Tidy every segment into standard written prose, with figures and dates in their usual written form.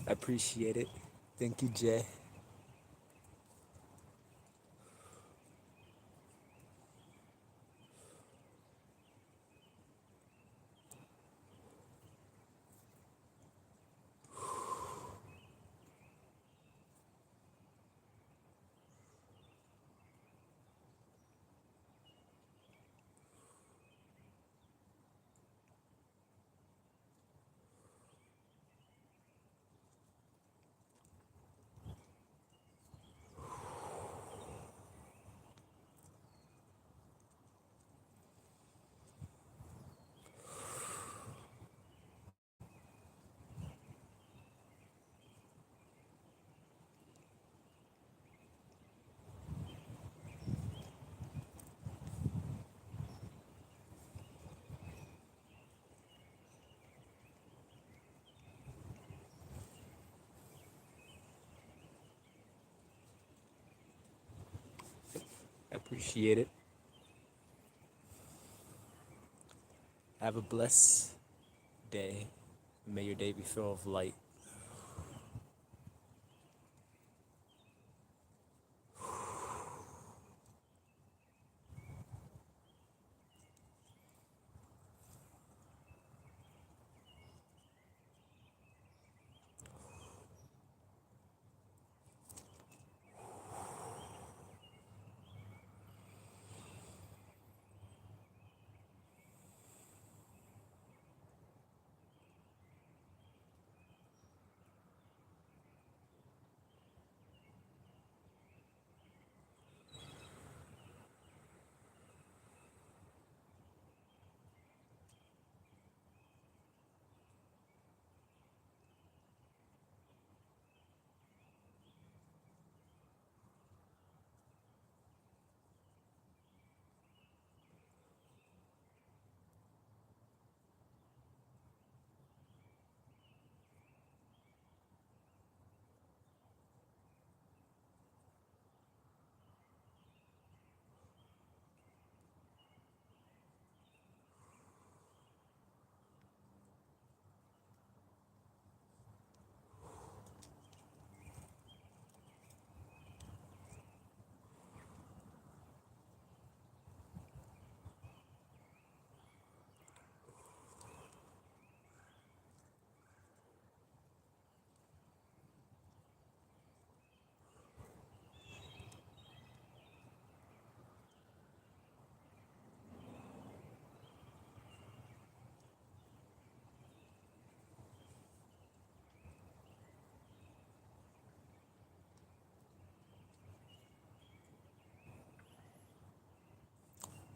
I appreciate it. Thank you, Jay. I appreciate it. Have a blessed day. May your day be full of light.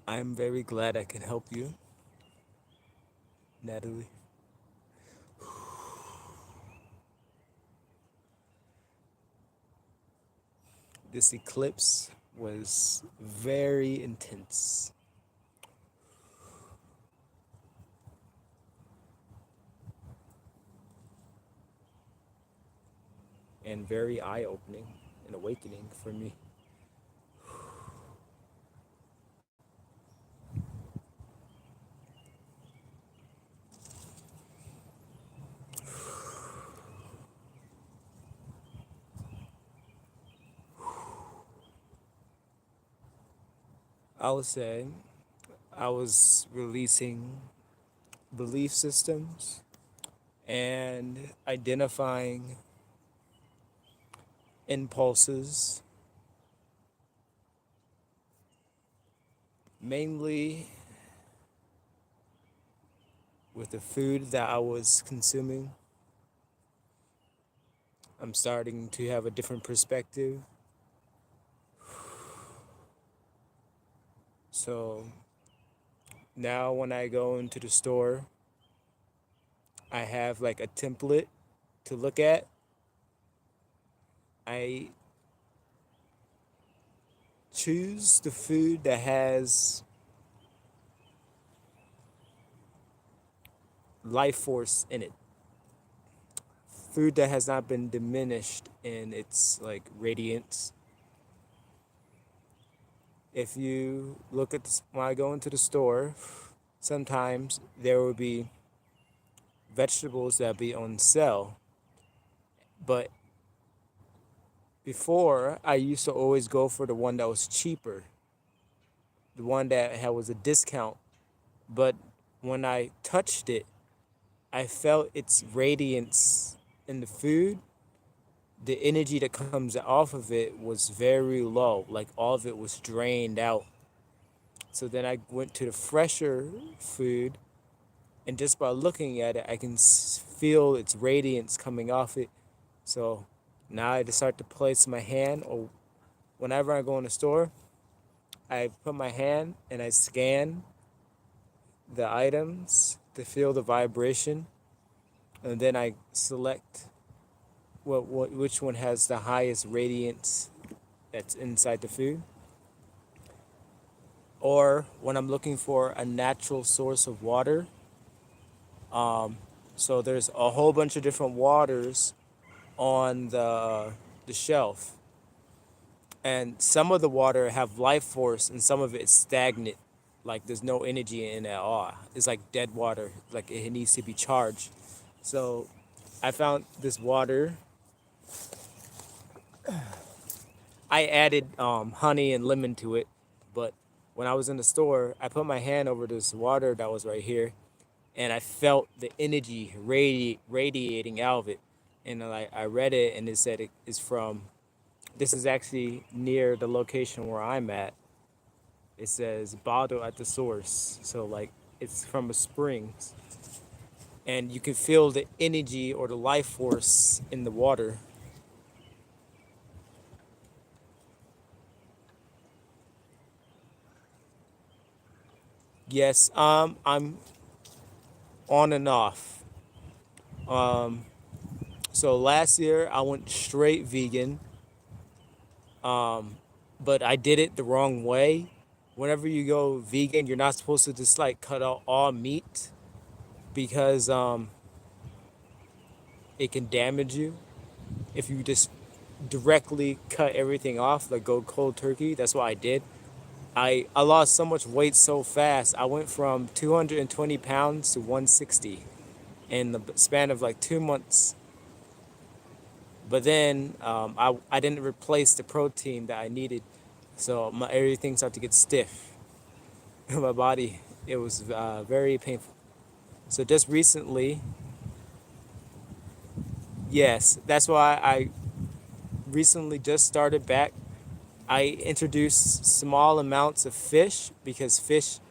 I'm very glad I can help you, Natalie. This eclipse was very intense and very eye opening and awakening for me. I would say I was releasing belief systems and identifying impulses, mainly with the food that I was consuming. I'm starting to have a different perspective. So now when I go into the store, I have like a template to look at. I choose the food that has life force in it. Food that has not been diminished in its like radiance. If you look at this, when I go into the store, sometimes there will be vegetables that be on sale, But before, I used to always go for the one that was cheaper, the one that had was a discount. But when I touched it, I felt its radiance in the food. The energy that comes off of it was very low, like all of it was drained out. So then I went to the fresher food, and just by looking at it, I can feel its radiance coming off it. So now I just start to place my hand, or whenever I go in the store, I put my hand and I scan the items to feel the vibration, and then I select which one has the highest radiance that's inside the food. Or when I'm looking for a natural source of water, so there's a whole bunch of different waters on the shelf, and some of the water have life force and some of it's stagnant, like there's no energy in it at all. It's like dead water, like it needs to be charged. So I found this water. I added honey and lemon to it, but when I was in the store, I put my hand over this water that was right here, and I felt the energy radiating out of it. And like I read it, and it said it is from. This is actually near the location where I'm at. It says bottle at the source, so like it's from a spring, and you can feel the energy or the life force in the water. Yes, I'm on and off. Um, so last year I went straight vegan, but I did it the wrong way. Whenever you go vegan, you're not supposed to just like cut out all meat because it can damage you if you just directly cut everything off, like go cold turkey. That's what I did. I lost so much weight so fast. I went from 220 pounds to 160 in the span of like 2 months. But then I didn't replace the protein that I needed, so my everything started to get stiff in my body. It was very painful. So just recently, yes, that's why I recently just started back. I introduced small amounts of fish because fish,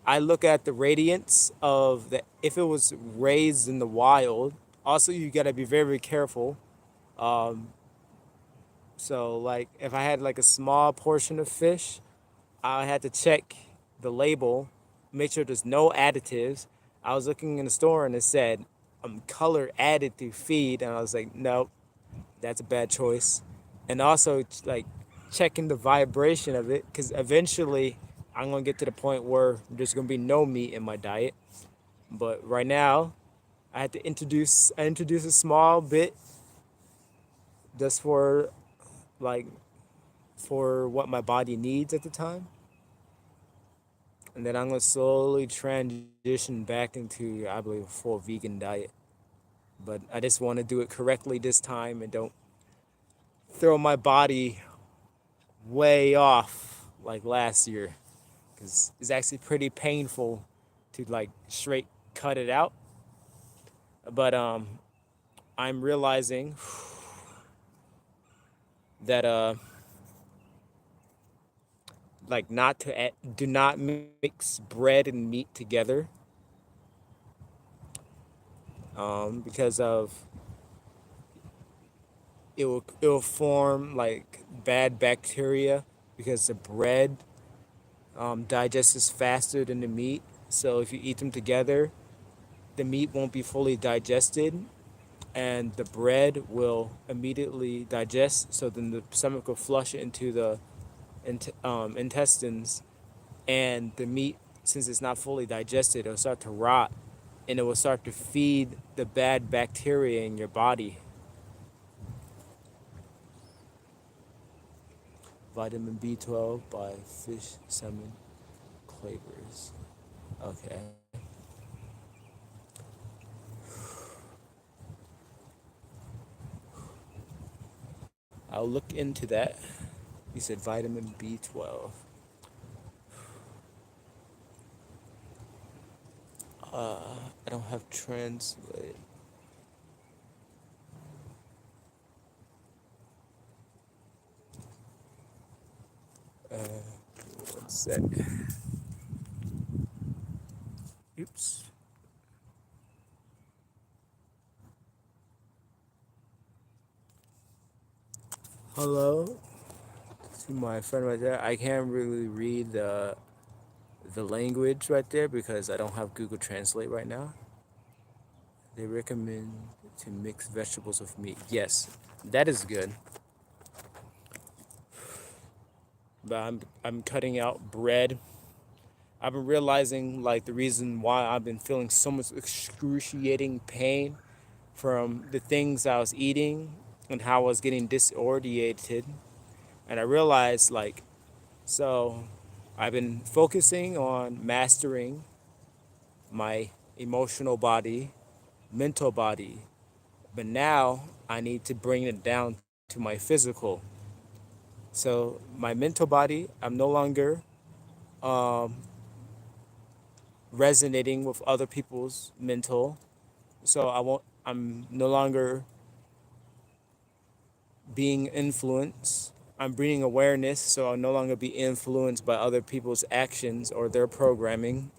I look at the radiance of the if it was raised in the wild. Also, you gotta be very careful. Um, so like if I had like a small portion of fish, I had to check the label, make sure there's no additives. I was looking in the store and it said color added through feed, and I was like, nope, that's a bad choice. And also like checking the vibration of it, because eventually I'm gonna get to the point where there's gonna be no meat in my diet. But right now, I introduce a small bit just for like for what my body needs at the time, and then I'm gonna slowly transition back into, I believe, a full vegan diet. But I just want to do it correctly this time and don't throw my body way off like last year, because it's actually pretty painful to like straight cut it out. But I'm realizing that like not to do not mix bread and meat together, because of it will form like bad bacteria, because the bread digests faster than the meat. So if you eat them together, the meat won't be fully digested, and the bread will immediately digest. So then the stomach will flush it into the intestines, and the meat, since it's not fully digested, it'll start to rot, and it will start to feed the bad bacteria in your body. Vitamin B12 by fish, salmon, clavers. Okay. I'll look into that. You said vitamin B12. I don't have translate. Uh, 1 sec. Oops. Hello to my friend right there. I can't really read the language right there because I don't have Google Translate right now. They recommend to mix vegetables with meat. Yes, that is good. But I'm cutting out bread. I've been realizing like the reason why I've been feeling so much excruciating pain from the things I was eating and how I was getting disoriented. And I realized like so I've been focusing on mastering my emotional body, mental body, but now I need to bring it down to my physical. So my mental body, I'm no longer um, resonating with other people's mental. So I won't. I'm no longer being influenced. I'm bringing awareness, so I'll no longer be influenced by other people's actions or their programming.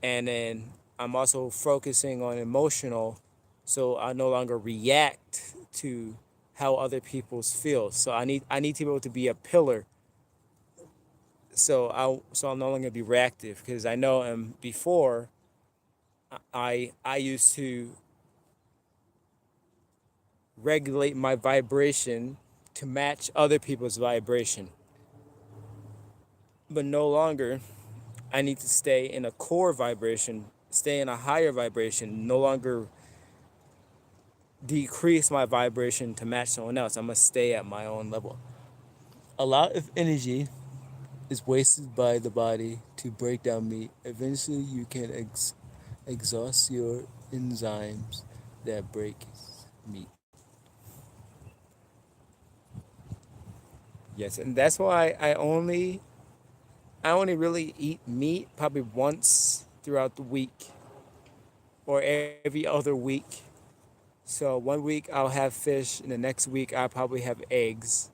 And then I'm also focusing on emotional, so I no longer react to how other people's feel. So I need to be able to be a pillar. So I'll no longer be reactive because I know before I used to regulate my vibration to match other people's vibration, but no longer. I need to stay in a core vibration, stay in a higher vibration, no longer decrease my vibration to match someone else. I'm gonna stay at my own level. A lot of energy is wasted by the body to break down meat. Eventually, you can exhaust your enzymes that break meat. Yes, and that's why I only really eat meat probably once throughout the week or every other week. So 1 week I'll have fish, and the next week I'll probably have eggs.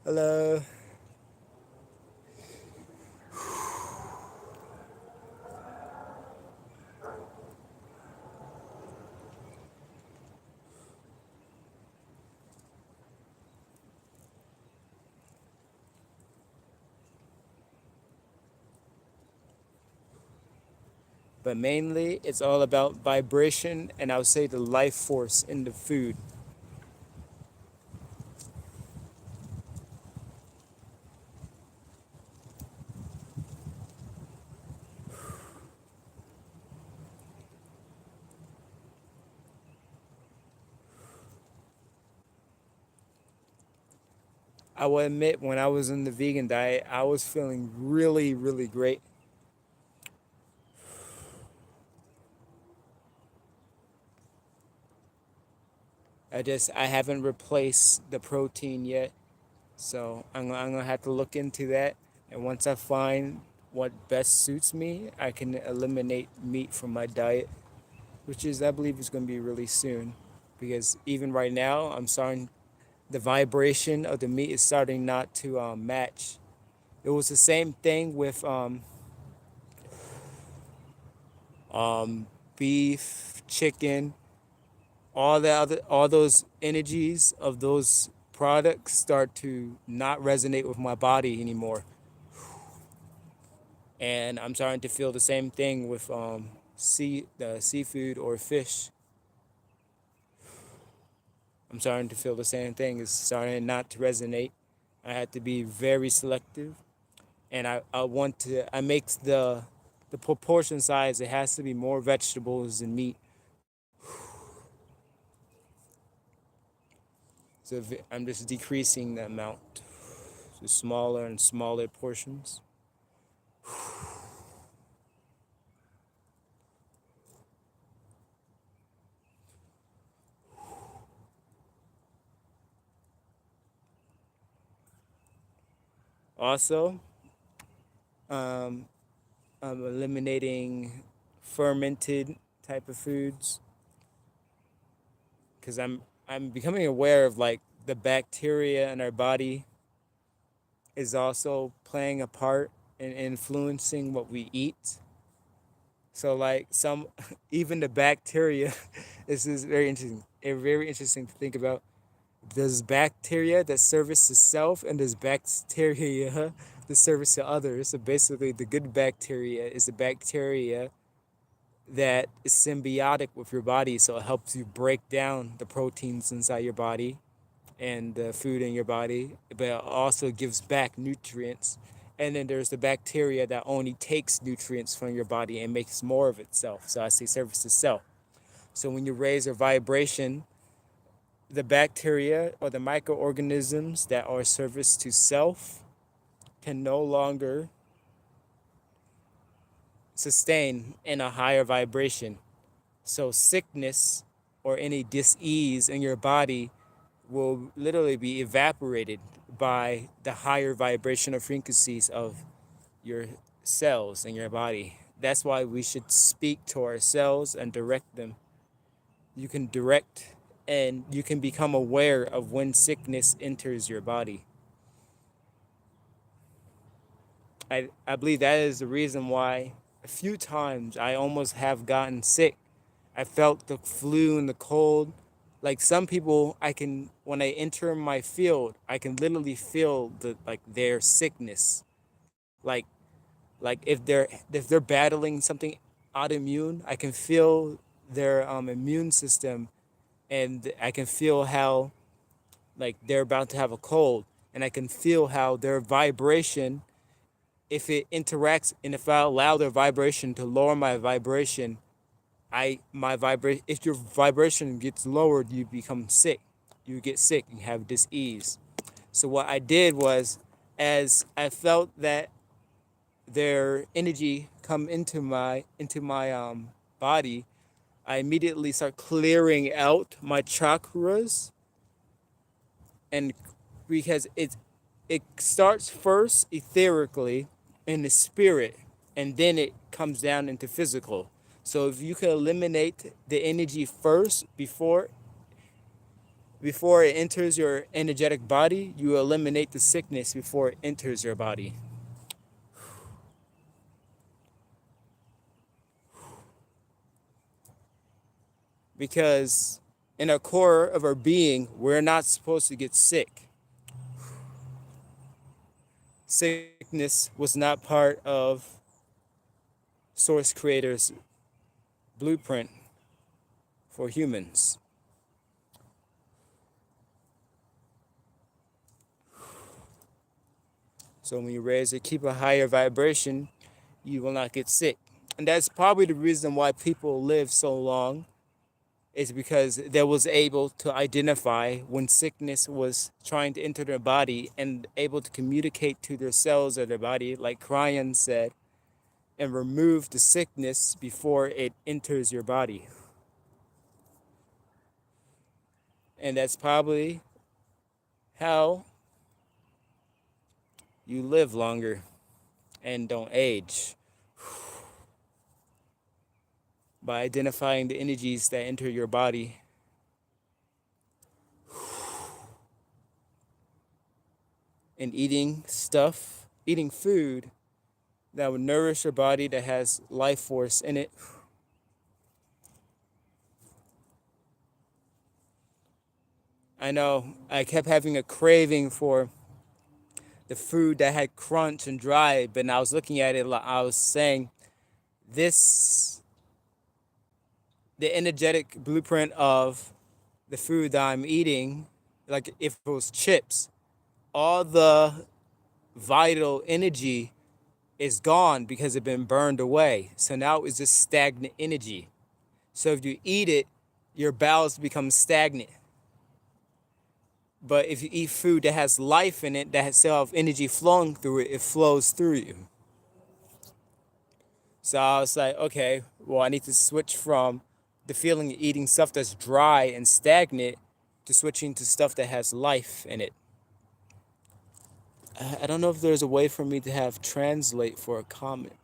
Hello. But mainly it's all about vibration, and I would say the life force in the food. I will admit, when I was in the vegan diet, I was feeling really, really great. I haven't replaced the protein yet, so I'm gonna have to look into that. And once I find what best suits me, I can eliminate meat from my diet, which is I believe is gonna be really soon, because even right now I'm starting the vibration of the meat is starting not to match. It was the same thing with beef, chicken, all those energies of those products start to not resonate with my body anymore. And I'm starting to feel the same thing with the seafood or fish. I'm starting to feel the same thing. It's starting not to resonate. I had to be very selective, and I make the proportion size. It has to be more vegetables than meat. So I'm just decreasing the amount to smaller and smaller portions. Also, um, I'm eliminating fermented type of foods because I'm becoming aware of like the bacteria in our body is also playing a part in influencing what we eat. So like some even the bacteria, this is very interesting. Very interesting to think about. There's bacteria that service to self and there's bacteria that service to others. So basically the good bacteria is the bacteria that is symbiotic with your body, so it helps you break down the proteins inside your body and the food in your body, but it also gives back nutrients. And then there's the bacteria that only takes nutrients from your body and makes more of itself. So I say service to self. So when you raise your vibration, the bacteria or the microorganisms that are service to self can no longer sustain in a higher vibration. So sickness or any dis-ease in your body will literally be evaporated by the higher vibrational frequencies of your cells in your body. That's why we should speak to our cells and direct them. You can direct and you can become aware of when sickness enters your body. I believe that is the reason why a few times I almost have gotten sick. I felt the flu and the cold. Like some people, I can when I enter my field, I can literally feel the like their sickness. Like if they're battling something autoimmune, I can feel their immune system, and I can feel how like they're about to have a cold, and I can feel how their vibration, if it interacts, and if I allow their vibration to lower my vibration, my vibration, if your vibration gets lowered, you become sick. You get sick, you have dis-ease. So what I did was, as I felt that their energy come into my body, I immediately start clearing out my chakras, and because it starts first etherically in the spirit, and then it comes down into physical. So if you can eliminate the energy first before it enters your energetic body, you eliminate the sickness before it enters your body. Because in our core of our being, we're not supposed to get sick. Sickness was not part of Source Creator's blueprint for humans. So when you raise or keep a higher vibration, you will not get sick. And that's probably the reason why people live so long, is because they was able to identify when sickness was trying to enter their body and able to communicate to their cells of their body, like Cryon said, and remove the sickness before it enters your body. And that's probably how you live longer and don't age, by identifying the energies that enter your body and eating food that would nourish your body, that has life force in it. I know I kept having a craving for the food that had crunch and dry, but I was looking at it, I was saying, this, the energetic blueprint of the food that I'm eating, like if it was chips, all the vital energy is gone because it's been burned away. So now it's just stagnant energy. So if you eat it, your bowels become stagnant. But if you eat food that has life in it, that has still have energy flowing through it, it flows through you. So I was like, okay, well, I need to switch from the feeling of eating stuff that's dry and stagnant to switching to stuff that has life in it. I don't know if there's a way for me to have translate for a comment.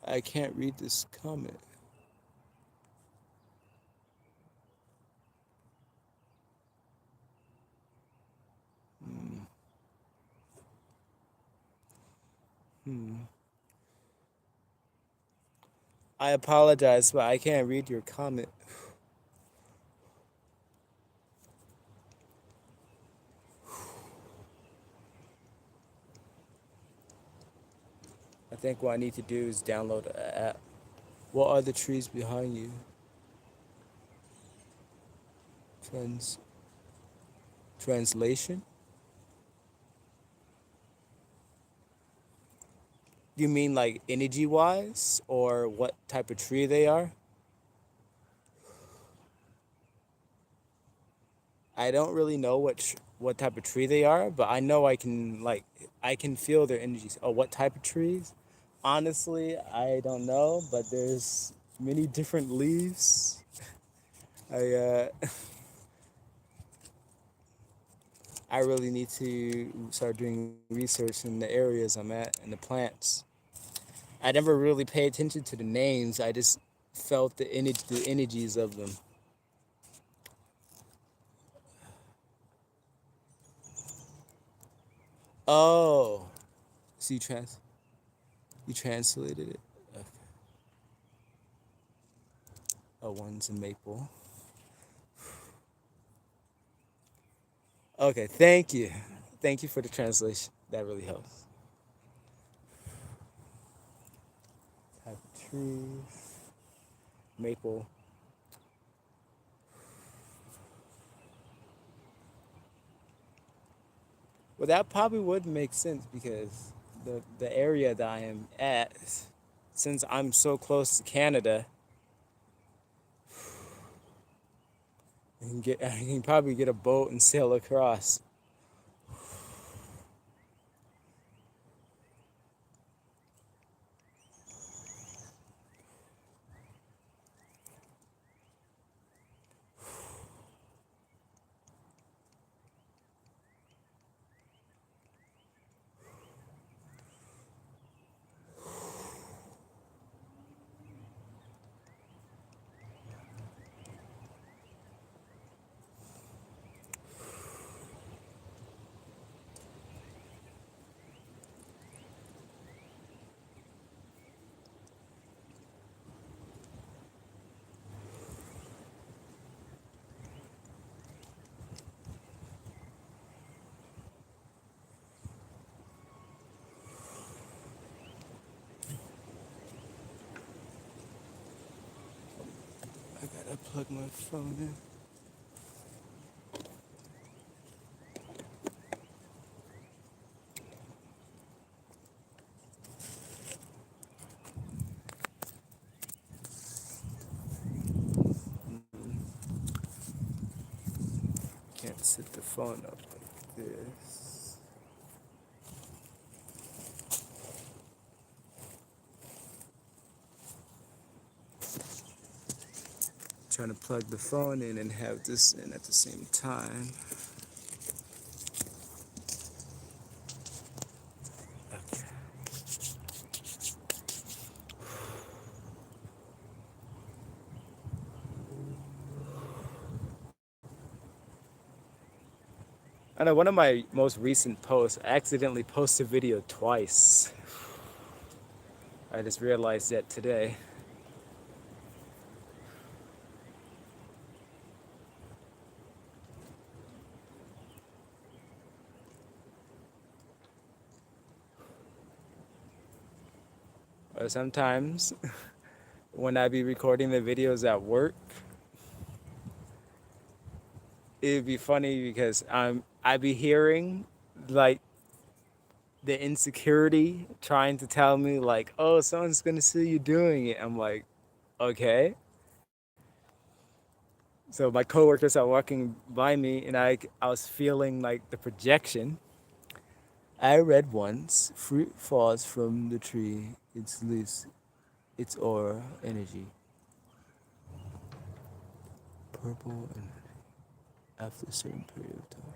I can't read this comment. I apologize, but I can't read your comment. I think what I need to do is download an app. What are the trees behind you? Trans translation? You mean like energy wise or what type of tree they are? I don't really know what type of tree they are, but I know I can feel their energies. Oh, what type of trees? Honestly, I don't know, but there's many different leaves. I I really need to start doing research in the areas I'm at and the plants. I never really pay attention to the names. I just felt the energies of them. Oh, so you translated it. Okay. Oh, one's a maple. Okay, thank you. Thank you for the translation. That really helps. Type of trees, maple. Well, that probably would make sense because the area that I am at, since I'm so close to Canada, I can probably get a boat and sail across. I gotta plug my phone in. Can't set the phone up like this. Trying to plug the phone in and have this in at the same time. Okay. I know one of my most recent posts, I accidentally posted a video twice. I just realized that today. Or sometimes when I be recording the videos at work, it'd be funny because I be hearing like the insecurity trying to tell me like, oh, someone's gonna see you doing it. I'm like, okay. So my coworkers are walking by me, and I was feeling like the projection. I read once, fruit falls from the tree, its leaves, its aura, energy, purple, and after a certain period of time.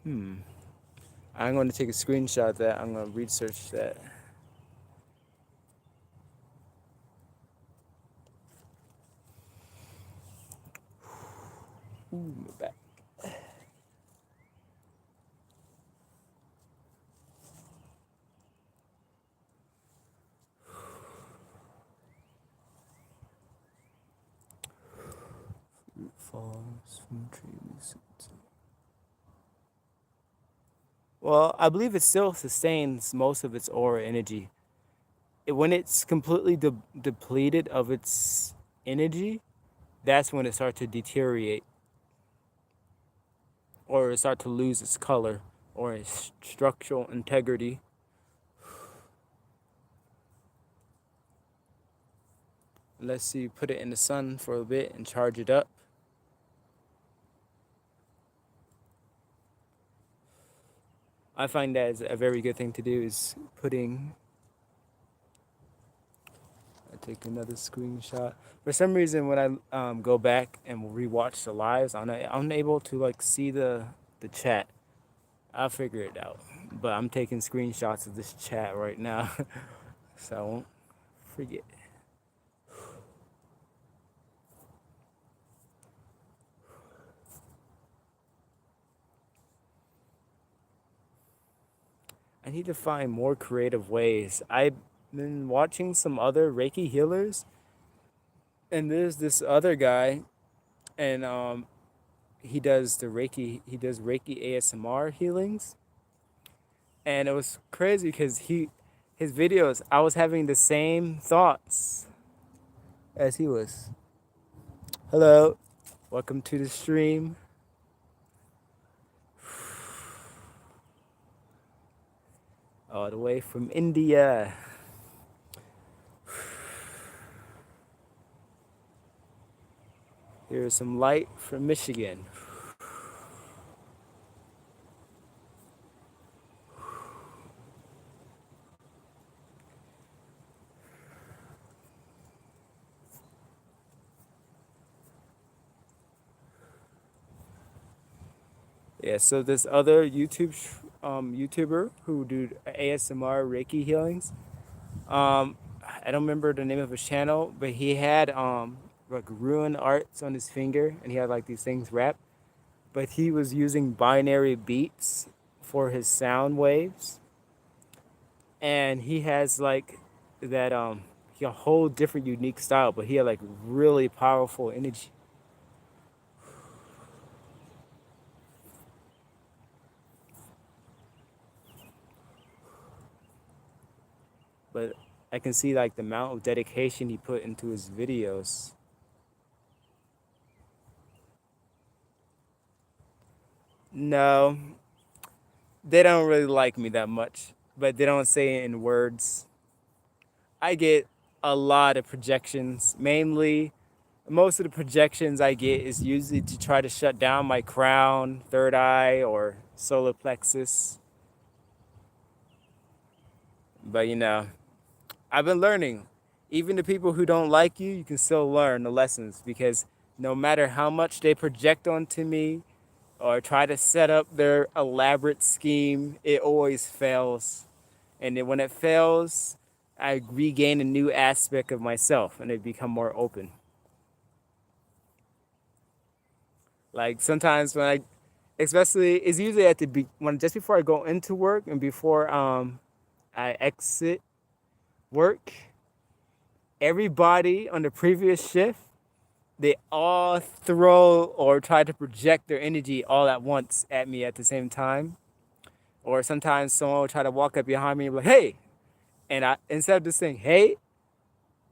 I'm going to take a screenshot of that. I'm going to research that. Ooh, my back. Fruit falls from trees. Well, I believe it still sustains most of its aura energy. When it's completely depleted of its energy, that's when it starts to deteriorate, or it starts to lose its color or its structural integrity. Let's see, put it in the sun for a bit and charge it up. I find that is a very good thing to do, is putting. I take another screenshot. For some reason, when I go back and rewatch the lives, I'm unable to like see the chat. I'll figure it out. But I'm taking screenshots of this chat right now, so I won't forget. I need to find more creative ways. I've been watching some other Reiki healers, and there's this other guy, and he does Reiki ASMR healings, and it was crazy because his videos, I was having the same thoughts as he was. Hello, welcome to the stream. All the way from India. Here's some light from Michigan. Yeah, so this other YouTuber who do ASMR Reiki healings, I don't remember the name of his channel, but he had like rune arts on his finger, and he had like these things wrapped. But he was using binary beats for his sound waves, and he has like that he a whole different unique style, but he had like really powerful energy. But I can see like the amount of dedication he put into his videos. No, they don't really like me that much, but they don't say it in words. I get a lot of projections. Mainly, most of the projections I get is usually to try to shut down my crown, third eye, or solar plexus. But I've been learning. Even the people who don't like you, you can still learn the lessons, because no matter how much they project onto me or try to set up their elaborate scheme, it always fails. And then when it fails, I regain a new aspect of myself and I become more open. Like sometimes especially it's usually at when just before I go into work and before I exit work, everybody on the previous shift, they all throw or try to project their energy all at once at me at the same time. Or sometimes someone will try to walk up behind me and be like, "Hey," and I, instead of just saying "Hey,"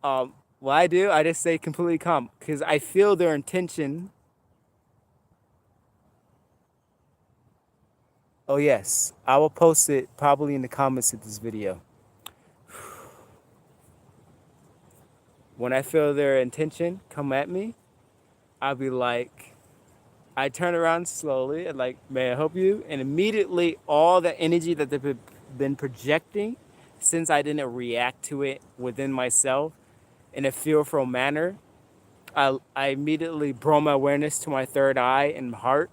what I do, I just stay completely calm because I feel their intention. Oh yes, I will post it probably in the comments of this video. When I feel their intention come at me, I'll be like, I turn around slowly and like, "May I help you?" And immediately all the energy that they've been projecting, since I didn't react to it within myself in a fearful manner, I immediately brought my awareness to my third eye and heart,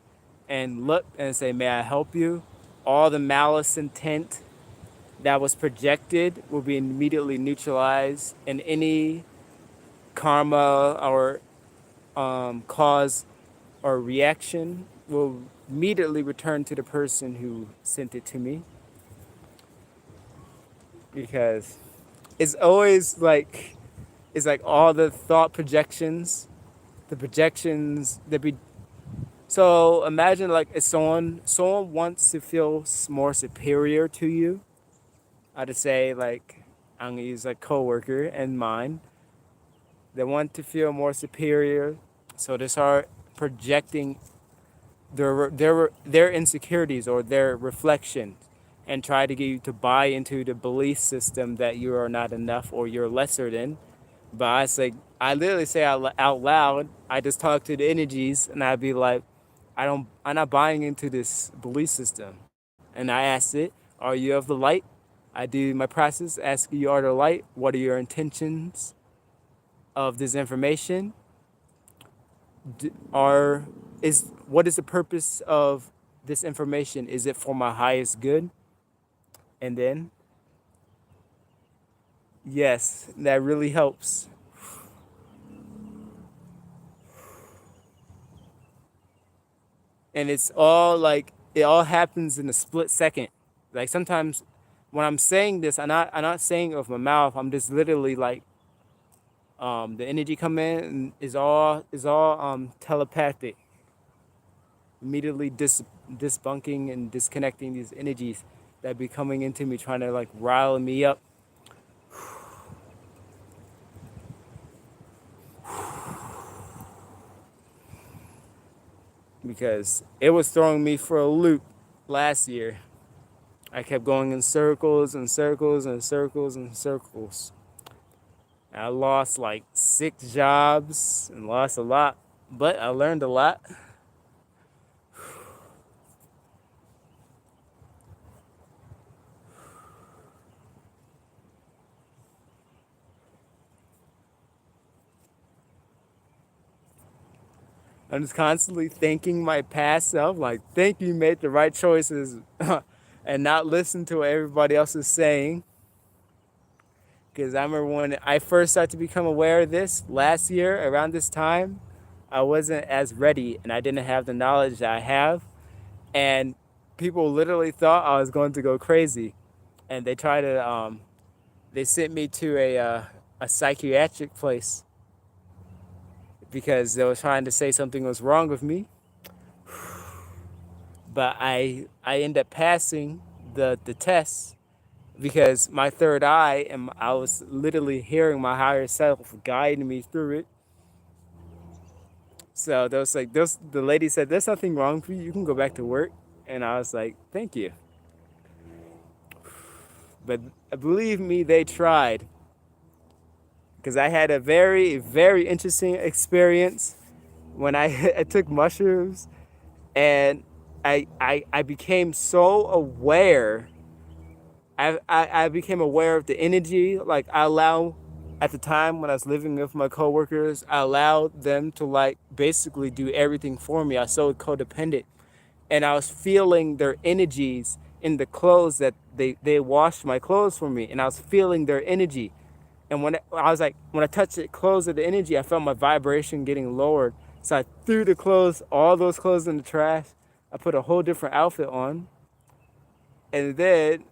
and look and say, "May I help you?" All the malice intent that was projected will be immediately neutralized, and any karma or cause or reaction will immediately return to the person who sent it to me, because it's always like it's like all the thought projections, the projections that be. So imagine like if someone wants to feel more superior to you. I'd say like I'm gonna use like coworker and mine. They want to feel more superior, so they start projecting their insecurities or their reflections, and try to get you to buy into the belief system that you are not enough or you're lesser than. But I say, I literally say out loud, I just talk to the energies and I'd be like, I'm not buying into this belief system. And I ask it, are you of the light? I do my process, ask you are the light. What are your intentions of this information? Are is what is the purpose of this information? Is it for my highest good? And then, yes, that really helps. And it's all like it all happens in a split second. Like sometimes when I'm saying this, I'm not saying it with my mouth. I'm just literally like the energy come in and is all telepathic. Immediately disbunking and disconnecting these energies that be coming into me, trying to like rile me up. Because it was throwing me for a loop last year. I kept going in circles and circles and circles and circles. I lost like 6 jobs and lost a lot, but I learned a lot. I'm just constantly thanking my past self, like, thank you, made the right choices, and not listen to what everybody else is saying. Because I remember when I first started to become aware of this last year around this time, I wasn't as ready and I didn't have the knowledge that I have. And people literally thought I was going to go crazy. And they tried to, they sent me to a psychiatric place because they were trying to say something was wrong with me. But I ended up passing the test because my third eye, and I was literally hearing my higher self guiding me through it. So there was like the lady said, "There's nothing wrong with you. You can go back to work." And I was like, "Thank you." But believe me, they tried, because I had a very very interesting experience when I, I took mushrooms, and I became so aware. I became aware of the energy. Like I allow, at the time when I was living with my coworkers, I allowed them to like basically do everything for me. I was so codependent, and I was feeling their energies in the clothes that they washed my clothes for me, and I was feeling their energy. And when I was like, when I touched the clothes of the energy, I felt my vibration getting lowered. So I threw the clothes, all those clothes in the trash. I put a whole different outfit on, and then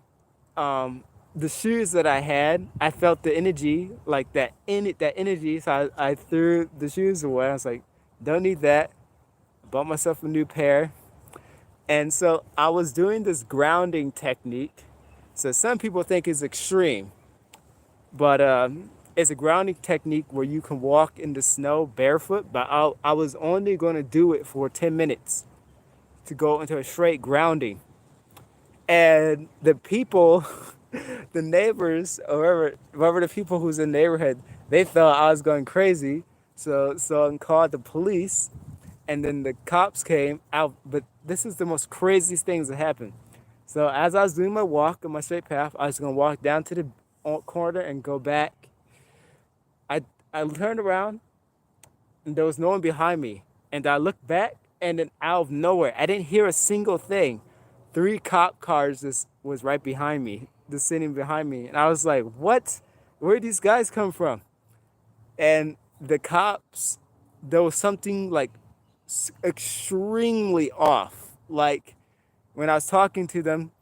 um, the shoes that I had, I felt the energy, like that energy. So I threw the shoes away. I was like, don't need that. I bought myself a new pair. And so I was doing this grounding technique. So some people think it's extreme, but it's a grounding technique where you can walk in the snow barefoot. But I was only going to do it for 10 minutes to go into a straight grounding. And the people, the neighbors, or whoever the people who's in the neighborhood, they thought I was going crazy. So I called the police, and then the cops came out. But this is the most craziest things that happened. So as I was doing my walk on my straight path, I was gonna walk down to the corner and go back. I I turned around and there was no one behind me, and I looked back And then out of nowhere, I didn't hear a single thing. Three cop cars just was right behind me, just sitting behind me. And I was like, what? Where did these guys come from? And the cops, there was something like extremely off. Like when I was talking to them,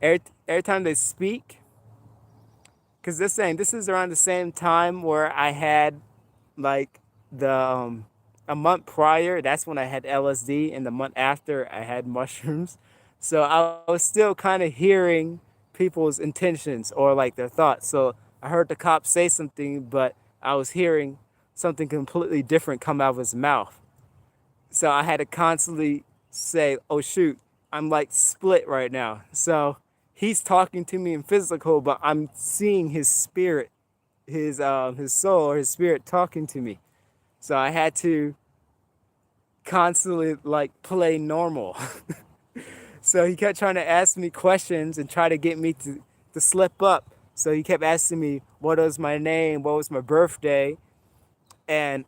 every time they speak, because they're saying this is around the same time where I had like the a month prior, that's when I had LSD, and the month after I had mushrooms. So I was still kind of hearing people's intentions or like their thoughts. So I heard the cop say something, but I was hearing something completely different come out of his mouth. So I had to constantly say, "Oh shoot, I'm like split right now." So he's talking to me in physical, but I'm seeing his spirit, his soul or his spirit talking to me. So I had to constantly like play normal. So he kept trying to ask me questions and try to get me to slip up. So he kept asking me what was my name, what was my birthday, and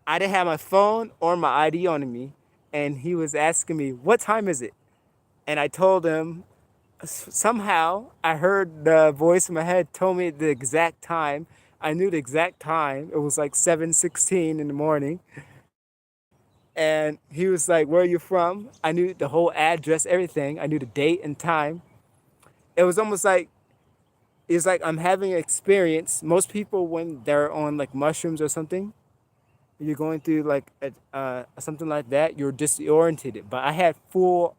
I didn't have my phone or my ID on me. And he was asking me, "What time is it?" And I told him, somehow I heard the voice in my head told me the exact time. I knew the exact time. It was like 7:16 in the morning. And he was like, "Where are you from?" I knew the whole address, everything. I knew the date and time. It was almost like it's like I'm having an experience. Most people, when they're on like mushrooms or something, you're going through like something like that, you're disoriented. But I had full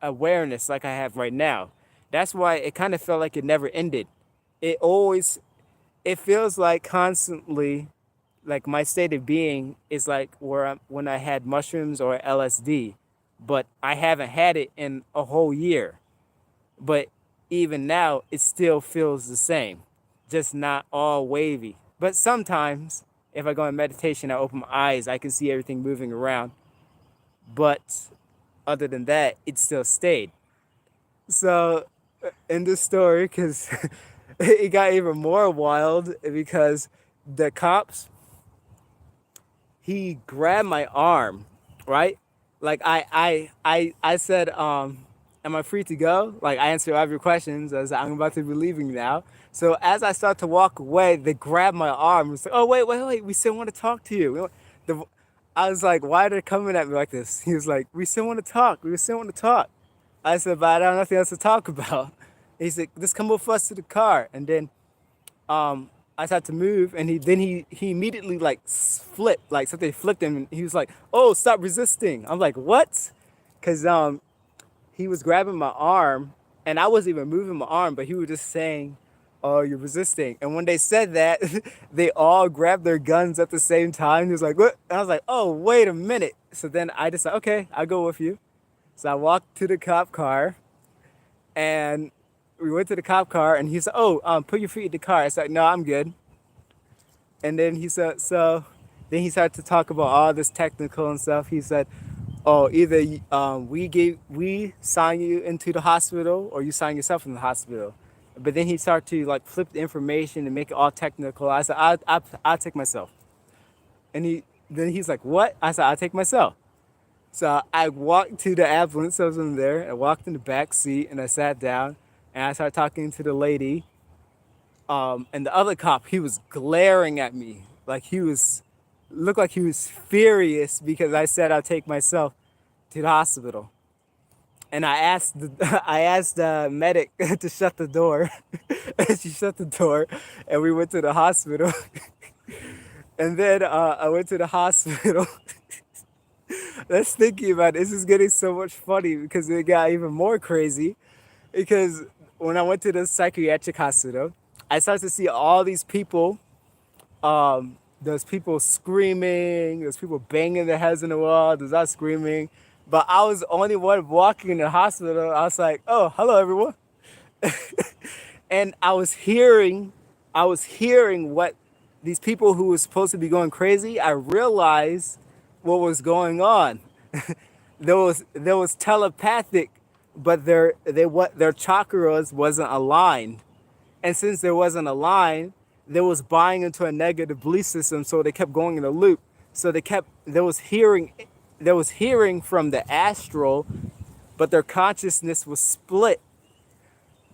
awareness like I have right now. That's why it kind of felt like it never ended. It always, it feels like constantly, like my state of being is like when I had mushrooms or LSD, but I haven't had it in a whole year. But even now, it still feels the same, just not all wavy. But sometimes, if I go in meditation, I open my eyes, I can see everything moving around. But other than that, it still stayed. So, in this story, because it got even more wild because the cops, he grabbed my arm, right? Like I said, am I free to go? Like I answered all of your questions. I was like, I'm about to be leaving now. So as I start to walk away, they grab my arm. It's like, "Oh wait, we still want to talk to you." The, I was like, "Why are they coming at me like this?" He was like, "We still want to talk. We still want to talk." I said, "But I have nothing else to talk about." He said, "Just come with us to the car." And then I started to move, and he immediately like flipped, like something flipped him. And he was like, "Oh, stop resisting." I'm like, "What?" Because he was grabbing my arm, and I wasn't even moving my arm, but he was just saying, "Oh, you're resisting." And when they said that, they all grabbed their guns at the same time. He was like, "What?" And I was like, "Oh, wait a minute." So then I decided, okay, I'll go with you. So I walked to the cop car, and we went to the cop car, and he said, "Oh, put your feet in the car." I said, "No, I'm good." And then he said, so then he started to talk about all this technical and stuff. He said, "Oh, either we sign you into the hospital, or you sign yourself in the hospital." But then he started to like flip the information and make it all technical. I said, I'll take myself." And he's like, "What?" I said, "I'll take myself." So I walked to the ambulance. I was in there. I walked in the back seat and I sat down, and I started talking to the lady. And the other cop, he was glaring at me like he was, looked like he was furious because I said I'll take myself to the hospital. And I asked the medic to shut the door, and she shut the door, and we went to the hospital. And then I went to the hospital. That's thinking about it. This is getting so much funny because it got even more crazy. Because when I went to the psychiatric hospital, I started to see all these people. There's people screaming. There's people banging their heads in the wall. There's us screaming. But I was the only one walking in the hospital. I was like, "Oh, hello, everyone." And I was hearing what these people who were supposed to be going crazy. I realized what was going on. There was telepathic, but their chakras wasn't aligned. And since there wasn't a line, they was buying into a negative belief system, so they kept going in a loop. So they was hearing there was hearing from the astral, but their consciousness was split.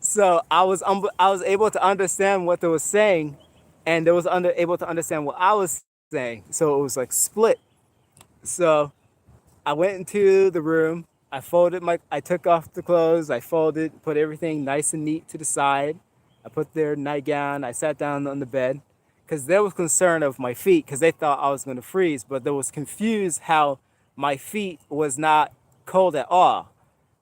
So I was able to understand what they were saying, and they was able to understand what I was saying. So it was like split. So I went into the room. I took off the clothes. I folded, put everything nice and neat to the side. I put their nightgown. I sat down on the bed because they was concerned of my feet because they thought I was going to freeze, but they was confused how my feet was not cold at all.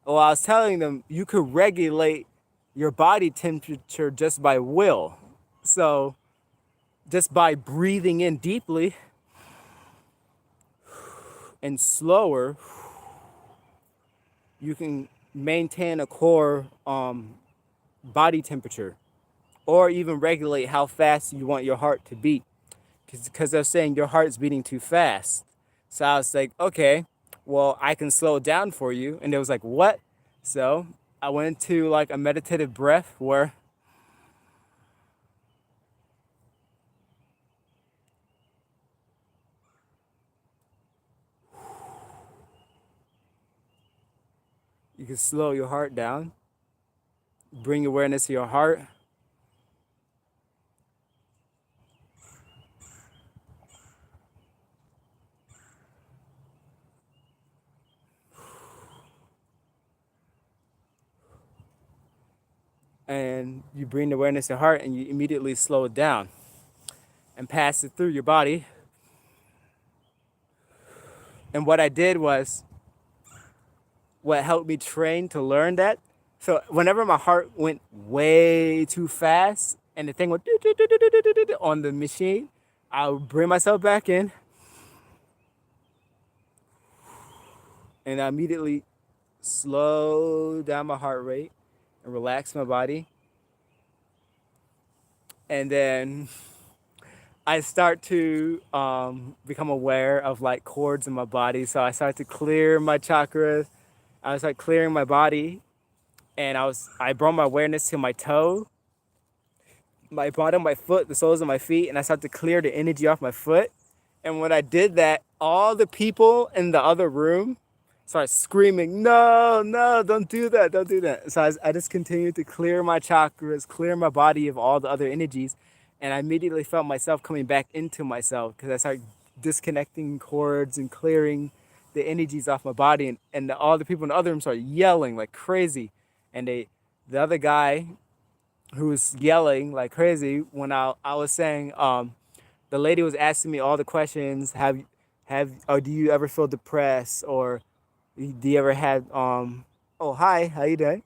Well, I was telling them you could regulate your body temperature just by will. So just by breathing in deeply and slower, you can maintain a core body temperature or even regulate how fast you want your heart to beat because they're saying your heart's beating too fast. So I was like, okay, well, I can slow it down for you. And it was like, what? So I went into like a meditative breath where you can slow your heart down, bring awareness to your heart. And you bring awareness to your heart and you immediately slow it down and pass it through your body. And what I did was what helped me train to learn that. So whenever my heart went way too fast and the thing went on the machine, I would bring myself back in and I immediately slow down my heart rate and relax my body. And then I start to become aware of like cords in my body. So I start to clear my chakras. I was like clearing my body, and I brought my awareness to my toe, my bottom, my foot, the soles of my feet, and I started to clear the energy off my foot. And when I did that, all the people in the other room started screaming, "No, no, don't do that, don't do that." So I just continued to clear my chakras, clear my body of all the other energies, and I immediately felt myself coming back into myself because I started disconnecting cords and clearing the energies off my body, and all the people in the other room started yelling like crazy, and the other guy who was yelling like crazy when I was saying the lady was asking me all the questions. Or do you ever feel depressed, or do you ever had oh hi, how you doing?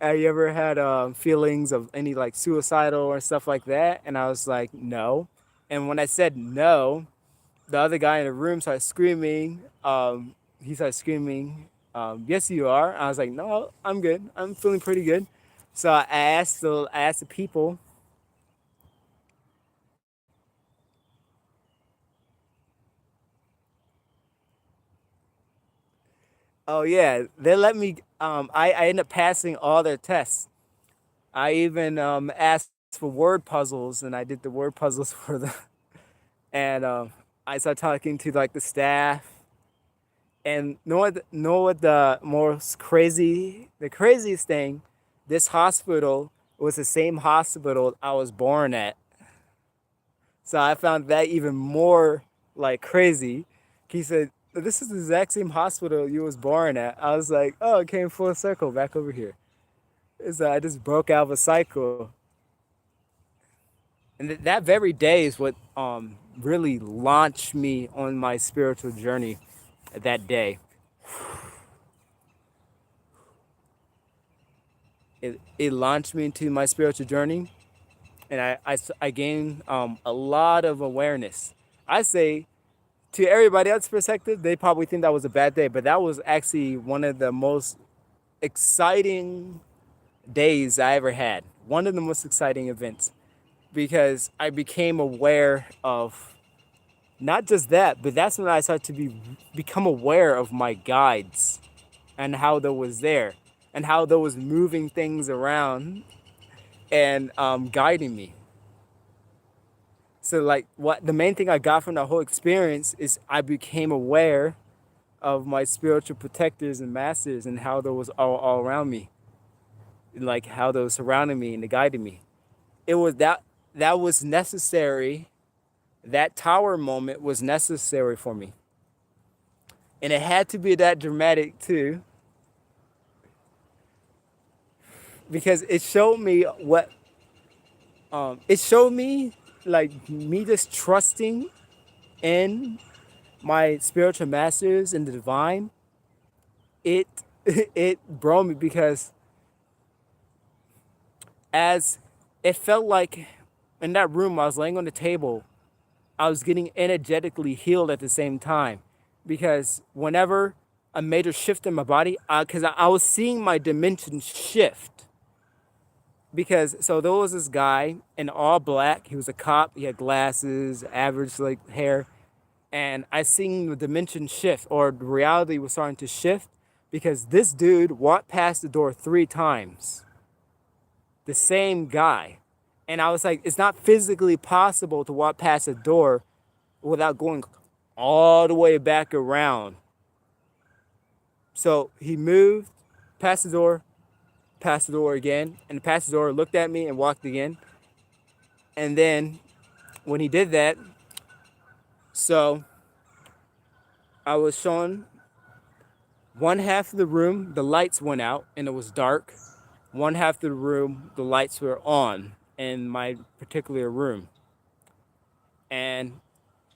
Have you ever had feelings of any like suicidal or stuff like that? And I was like, no. And when I said no, the other guy in the room started screaming. He started screaming, yes you are. I was like, no, I'm good. I'm feeling pretty good. So I asked the people. Oh yeah, they let me. I ended up passing all their tests. I even asked for word puzzles, and I did the word puzzles for them. And I started talking to like the staff. And know what the most the craziest thing? This hospital was the same hospital I was born at. So I found that even more like crazy. He said, "This is the exact same hospital you was born at." I was like, "Oh, it came full circle back over here." So I just broke out of a cycle, and that very day is what really launched me on my spiritual journey. That day, it launched me into my spiritual journey, and I gained a lot of awareness. I say to everybody else's perspective, they probably think that was a bad day, but that was actually one of the most exciting days I ever had. One of the most exciting events because I became aware of not just that, but that's when I started to become aware of my guides and how they was there and how they was moving things around and guiding me. So like what the main thing I got from the whole experience is I became aware of my spiritual protectors and masters and how they was all around me, like how they was surrounding me and they guided me. It was that was necessary. That tower moment was necessary for me. And it had to be that dramatic too, because it showed me what it showed me, like me just trusting in my spiritual masters and the divine. It it brought me because as it felt like in that room I was laying on the table, I was getting energetically healed at the same time, because whenever a major shift in my body, because I was seeing my dimension shift. Because so there was this guy in all black. He was a cop. He had glasses, average like hair, and I seen the dimension shift, or the reality was starting to shift, because this dude walked past the door 3 times. The same guy. And I was like, it's not physically possible to walk past a door without going all the way back around. So he moved past the door again, and past the door, looked at me and walked again. And then when he did that, so I was shown one half of the room, the lights went out and it was dark. One half of the room, the lights were on in my particular room. And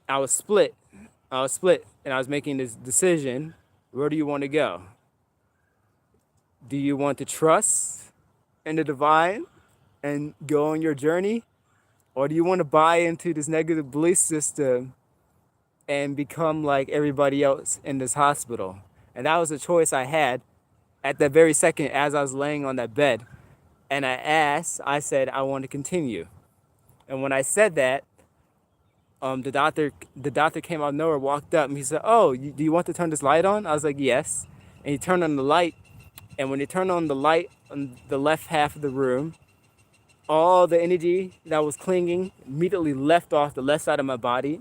I was split. And I was making this decision. Where do you want to go? Do you want to trust in the divine and go on your journey? Or do you want to buy into this negative belief system and become like everybody else in this hospital? And that was a choice I had at that very second as I was laying on that bed. And I said, I want to continue. And when I said that, the doctor came out of nowhere, walked up, and he said, "Oh, do you want to turn this light on?" I was like, "Yes." And he turned on the light, and when he turned on the light on the left half of the room, all the energy that was clinging immediately left off the left side of my body,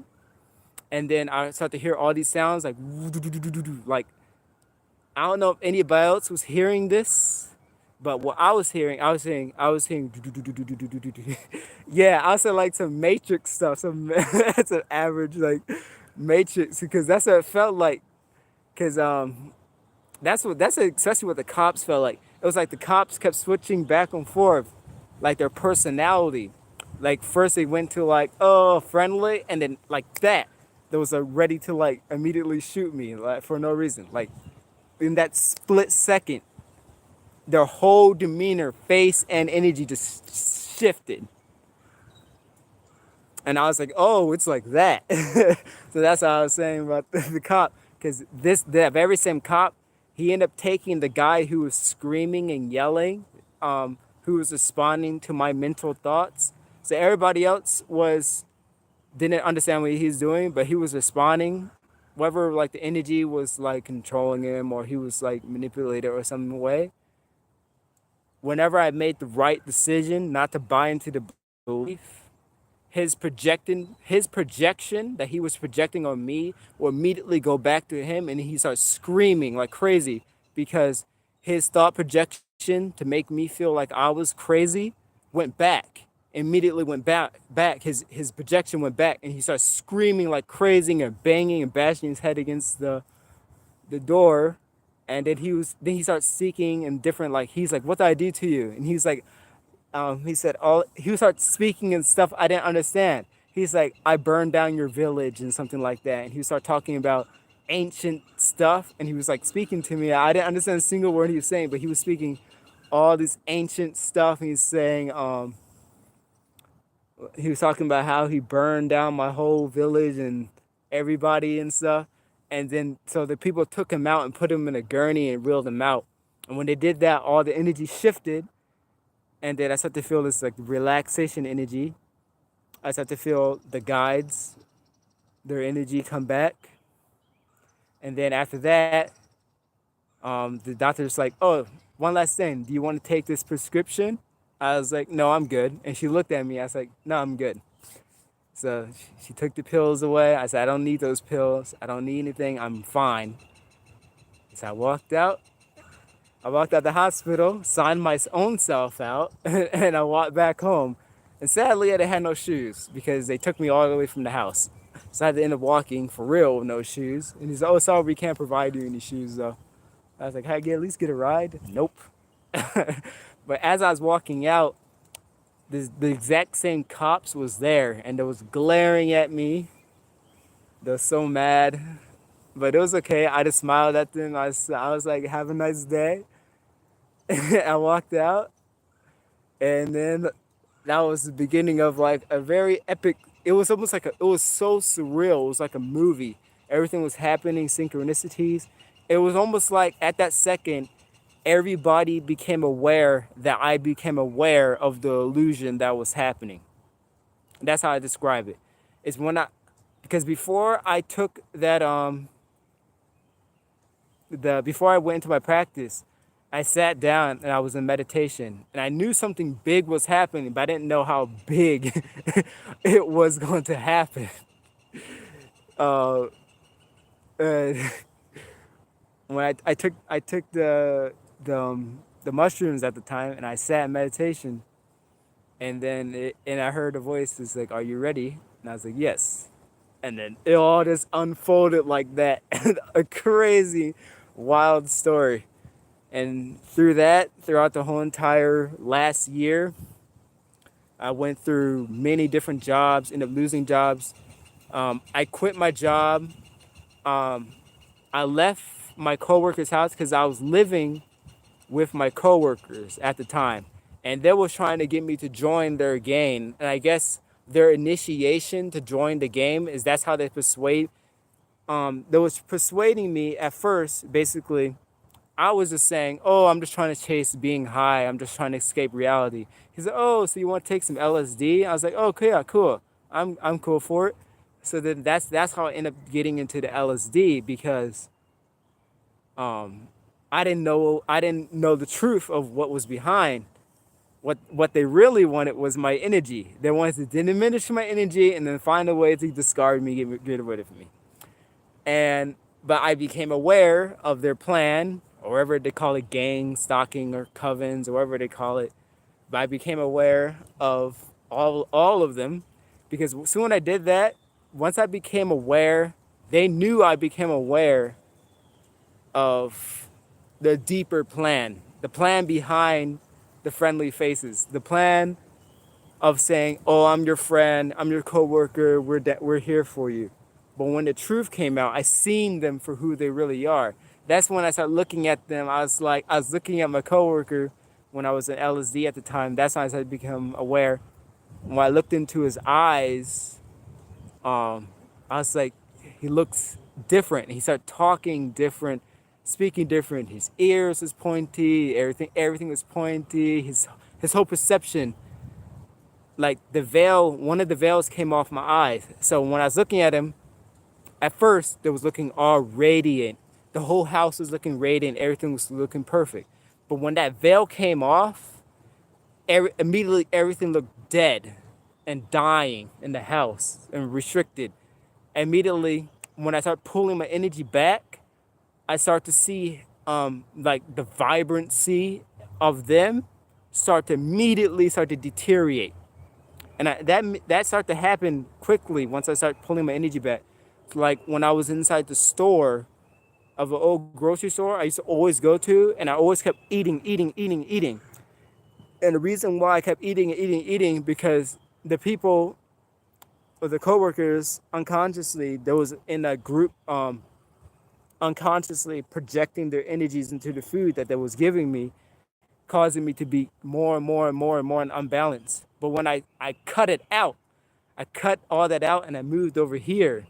and then I started to hear all these sounds like I don't know if anybody else was hearing this, but what I was hearing, yeah, I said like some Matrix stuff, some that's an average like Matrix, because that's what it felt like, because that's especially what the cops felt like. It was like the cops kept switching back and forth, like their personality. Like first they went to like, oh, friendly, and then like that, there was a ready to like immediately shoot me like for no reason. Like in that split second, their whole demeanor, face, and energy just shifted. And I was like, oh, it's like that. So that's what I was saying about the cop. Because that very same cop, he ended up taking the guy who was screaming and yelling, who was responding to my mental thoughts. So everybody else didn't understand what he was doing, but he was responding. Whether like the energy was like controlling him or he was like manipulated or some way. Whenever I made the right decision not to buy into the belief, his projection that he was projecting on me will immediately go back to him, and he starts screaming like crazy, because his thought projection to make me feel like I was crazy went back. Immediately went back. His projection went back, and he starts screaming like crazy and banging and bashing his head against the door. And then he starts speaking in different, like, he's like, "What did I do to you?" And he's like, he said, he started speaking and stuff I didn't understand. He's like, "I burned down your village," and something like that. And he started talking about ancient stuff, and he was like speaking to me. I didn't understand a single word he was saying, but he was speaking all this ancient stuff. And he's saying, he was talking about how he burned down my whole village and everybody and stuff. And then, so the people took him out and put him in a gurney and reeled him out. And when they did that, all the energy shifted. And then I started to feel this like relaxation energy. I started to feel the guides, their energy come back. And then after that, the doctor's like, "Oh, one last thing. Do you want to take this prescription?" I was like, "No, I'm good." And she looked at me. I was like, "No, I'm good." So she took the pills away. I said, "I don't need those pills. I don't need anything. I'm fine." So I walked out the hospital, signed my own self out, and I walked back home. And sadly, I didn't have no shoes because they took me all the way from the house. So I had to end up walking for real with no shoes. And he's, oh, sorry, we can't provide you any shoes though. I was like, hey, at least get a ride? Nope. But as I was walking out, the exact same cops was there and they was glaring at me. They were so mad. But it was okay. I just smiled at them. I was like, have a nice day. I walked out, and then that was the beginning of like a very epic. It was almost like it was so surreal. It was like a movie. Everything was happening, synchronicities. It was almost like at that second, everybody became aware that I became aware of the illusion that was happening. That's how I describe it. It's when I, because before I took that before I went into my practice, I sat down and I was in meditation and I knew something big was happening, but I didn't know how big it was going to happen. Uh, uh, when I took the mushrooms at the time and I sat in meditation and then and I heard a voice that's like, "Are you ready?" And I was like, "Yes." And then it all just unfolded like that, a crazy, wild story. And through that, throughout the whole entire last year, I went through many different jobs, ended up losing jobs. I quit my job. Um, I left my coworker's house because I was living with my coworkers at the time. And they were trying to get me to join their game. And I guess their initiation to join the game is that's how they persuade. They was persuading me at first, basically. I was just saying, oh, I'm just trying to chase being high. I'm just trying to escape reality. He's like, oh, so you want to take some LSD? I was like, oh, okay, yeah, cool. I'm cool for it. So then that's how I ended up getting into the LSD because um, I didn't know the truth of what was behind. What they really wanted was my energy. They wanted to diminish my energy and then find a way to discard me, get rid of me. And but I became aware of their plan, or whatever they call it, gang stalking or covens, or whatever they call it. But I became aware of all of them, because soon I did that. Once I became aware, they knew I became aware of the deeper plan, the plan behind the friendly faces, the plan of saying, "Oh, I'm your friend, I'm your coworker, we're here for you." But when the truth came out, I seen them for who they really are. That's when I started looking at them. I was looking at my coworker when I was in LSD at the time. That's when I started to become aware. When I looked into his eyes, I was like, he looks different. He started talking different, speaking different. His ears was pointy. Everything was pointy. His whole perception, like the veil, one of the veils came off my eyes. So when I was looking at him, at first, it was looking all radiant. The whole house was looking radiant. Everything was looking perfect. But when that veil came off, immediately everything looked dead and dying in the house and restricted. Immediately, when I start pulling my energy back, I start to see like the vibrancy of them start to deteriorate. And that started to happen quickly once I started pulling my energy back. Like when I was inside the store of an old grocery store I used to always go to, and I always kept eating. And the reason why I kept eating, because the people or the coworkers unconsciously, there was in a group unconsciously projecting their energies into the food that they was giving me, causing me to be more unbalanced. But when I cut it out, I cut all that out and I moved over here.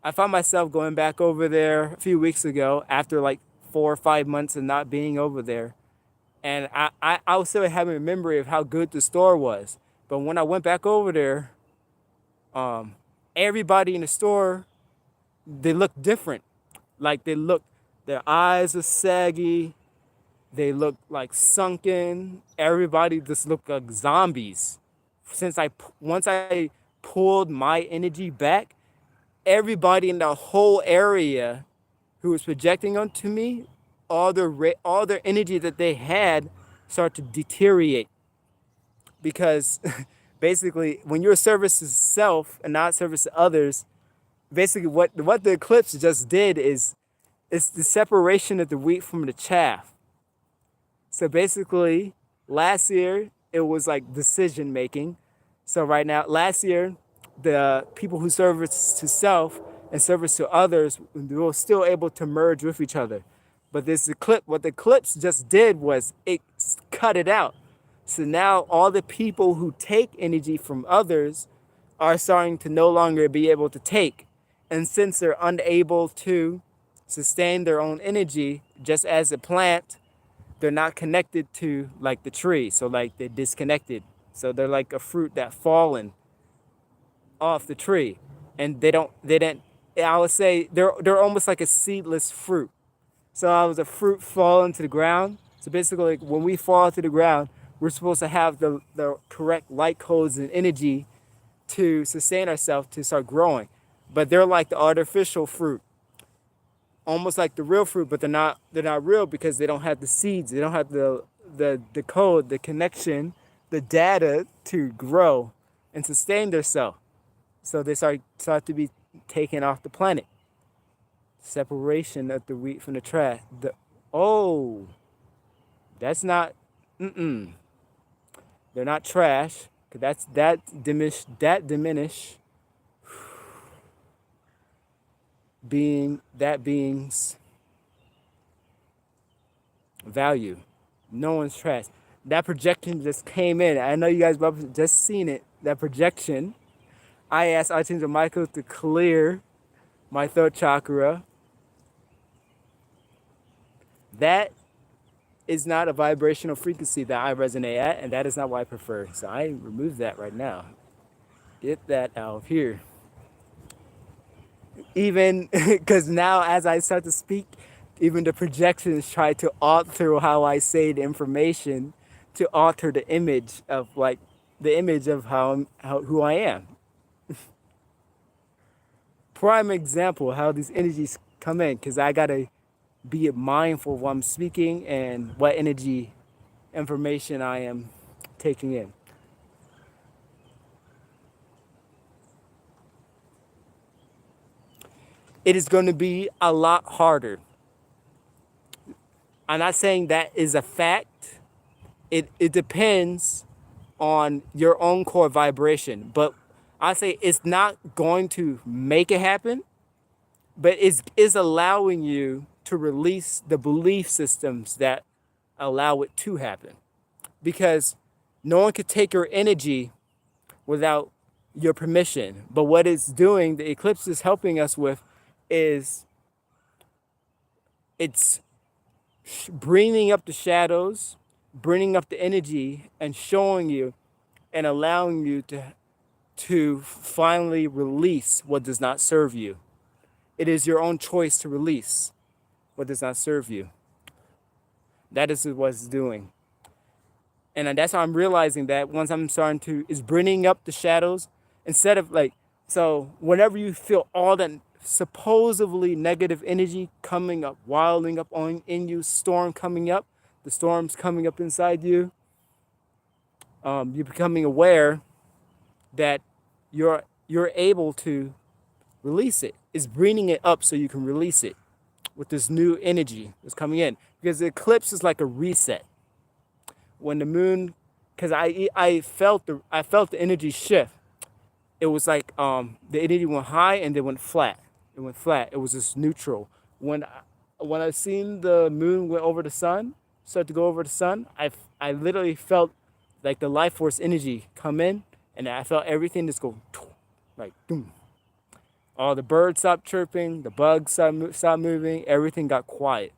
I found myself going back over there a few weeks ago after like 4 or 5 months of not being over there. And I was still having a memory of how good the store was. But when I went back over there, everybody in the store, they looked different. Like their eyes were saggy. They looked like sunken. Everybody just looked like zombies. Once I pulled my energy back, everybody in the whole area who was projecting onto me, all their energy that they had start to deteriorate because basically when you're service to self and not service to others, basically what the eclipse just did is it's the separation of the wheat from the chaff. So basically, last year it was like decision making. So right now, last year, the people who service to self and service to others, they were still able to merge with each other. But this eclipse, what the eclipse just did was it cut it out. So now all the people who take energy from others are starting to no longer be able to take. And since they're unable to sustain their own energy, just as a plant, they're not connected to like the tree. So like they're disconnected. So they're like a fruit that fallen off the tree. And they didn't I would say they're almost like a seedless fruit. So I was a fruit falling to the ground. So basically like when we fall to the ground, we're supposed to have the correct light codes and energy to sustain ourselves to start growing. But they're like the artificial fruit, almost like the real fruit, but they're not real because they don't have the seeds, they don't have the code, the connection, the data to grow and sustain themselves. So they start to be taken off the planet. Separation of the wheat from the trash. Oh, that's not. Mm-mm. They're not trash. Cause that diminish being's value. No one's trash. That projection just came in. I know you guys just seen it. That projection. I asked Archangel Michael to clear my throat chakra. That is not a vibrational frequency that I resonate at, and that is not what I prefer. So I remove that right now. Get that out of here. Even because now as I start to speak, even the projections try to alter how I say the information to alter the image of how who I am. Prime example how these energies come in, because I gotta be mindful of what I'm speaking and what energy information I am taking in. It is going to be a lot harder. I'm not saying that is a fact. It depends on your own core vibration. But I say it's not going to make it happen, but is allowing you to release the belief systems that allow it to happen. Because no one could take your energy without your permission. But what it's doing, the eclipse is helping us with, is it's bringing up the shadows, bringing up the energy, and showing you and allowing you to finally release what does not serve you. It is your own choice to release what does not serve you. That is what it's doing. And that's how I'm realizing that once I'm starting to, is bringing up the shadows instead of like, so whenever you feel all that supposedly negative energy coming up, wilding up in you, storm coming up, the storm's coming up inside you, you're becoming aware that you're able to release it. It's bringing it up so you can release it with this new energy that's coming in. Because the eclipse is like a reset. When the moon, because I felt the energy shift. It was like the energy went high and then went flat. It went flat. It was just neutral. When I seen the moon went over the sun, start to go over the sun, I literally felt like the life force energy come in, and I felt everything just go like boom. All the birds stopped chirping, the bugs stopped moving, everything got quiet,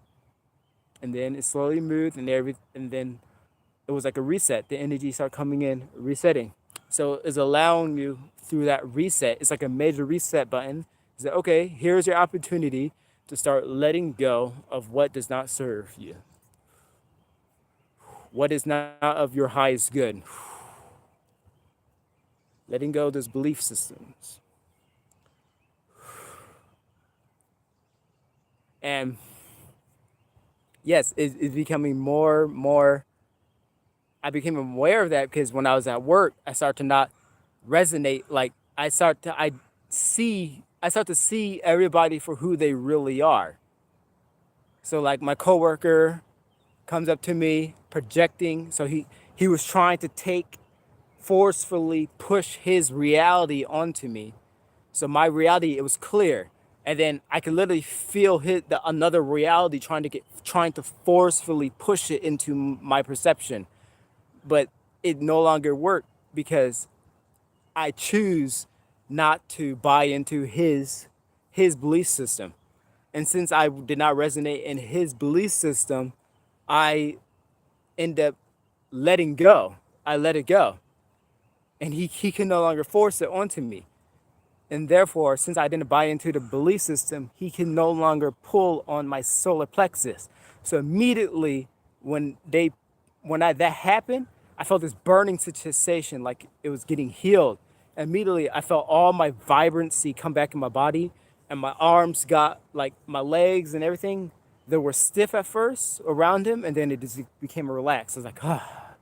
and then it slowly moved, and then it was like a reset. The energy started coming in, resetting. So it's allowing you through that reset. It's like a major reset button. It's like, okay, here's your opportunity to start letting go of what does not serve you. What is not of your highest good. Letting go of those belief systems. And yes, it's becoming more. I became aware of that because when I was at work, I started to not resonate. Like I start to see everybody for who they really are. So like my coworker comes up to me projecting. So he was trying to take forcefully push his reality onto me. So my reality, it was clear, and then I could literally feel another reality trying to forcefully push it into my perception, but it no longer worked because I choose not to buy into his belief system, and since I did not resonate in his belief system, I end up letting go. I let it go, and he can no longer force it onto me. And therefore, since I didn't buy into the belief system, he can no longer pull on my solar plexus. So immediately when they that happened, I felt this burning sensation like it was getting healed. Immediately I felt all my vibrancy come back in my body, and my arms got like my legs and everything. They were stiff at first around him, and then it just became relaxed. I was like, ah.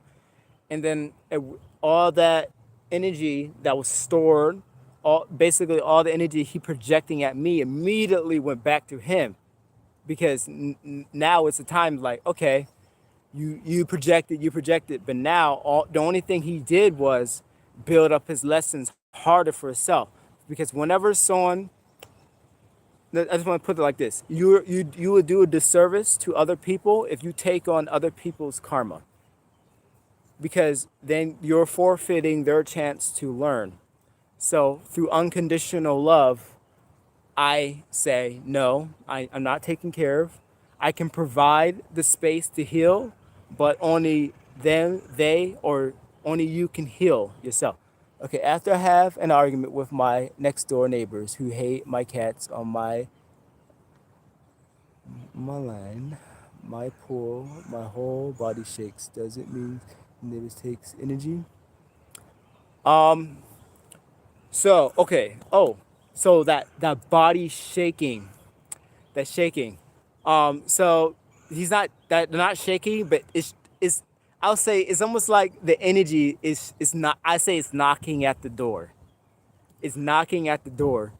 And then all that energy that was stored, basically all the energy he projecting at me immediately went back to him, because now it's a time like, okay, you projected, but now the only thing he did was build up his lessons harder for himself. Because whenever someone, I just want to put it like this, you would do a disservice to other people if you take on other people's karma, because then you're forfeiting their chance to learn. So through unconditional love, I say, no, I'm not taken care of. I can provide the space to heal, but only or only you can heal yourself. Okay, after I have an argument with my next door neighbors who hate my cats on my line, my pool, my whole body shakes. Does it mean neighbors takes energy? Um, So okay. Oh, so that body shaking, that shaking. So he's not that they're not shaking, but it's. I'll say it's almost like the energy is not. I say it's knocking at the door. It's knocking at the door.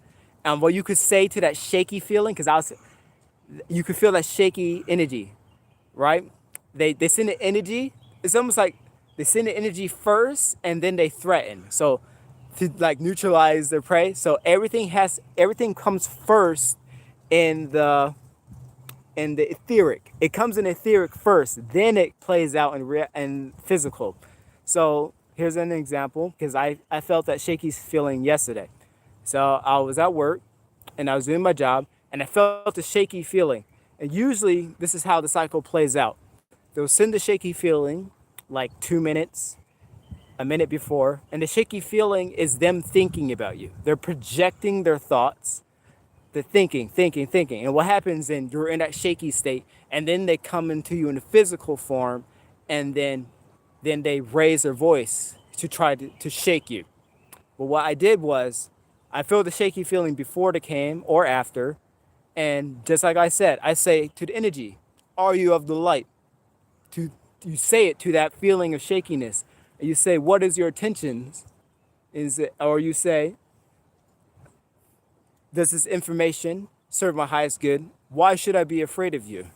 What you could say to that shaky feeling, because you could feel that shaky energy, right? They send the energy. It's almost like they send the energy first and then they threaten. So to like neutralize their prey. So everything comes first in the etheric. It comes in etheric first, then it plays out in physical. So here's an example, because I felt that shaky feeling yesterday. So I was at work and I was doing my job and I felt a shaky feeling. And usually this is how the cycle plays out. They'll send the shaky feeling like 2 minutes, a minute before, and the shaky feeling is them thinking about you. They're projecting their thoughts. They're thinking. And what happens then, you're in that shaky state, and then they come into you in a physical form, and then they raise their voice to try to shake you. But what I did was, I felt the shaky feeling before they came or after, and just like I said, I say to the energy, are you of the light? To You say it to that feeling of shakiness. And you say, what is your intentions? Or you say, does this information serve my highest good? Why should I be afraid of you?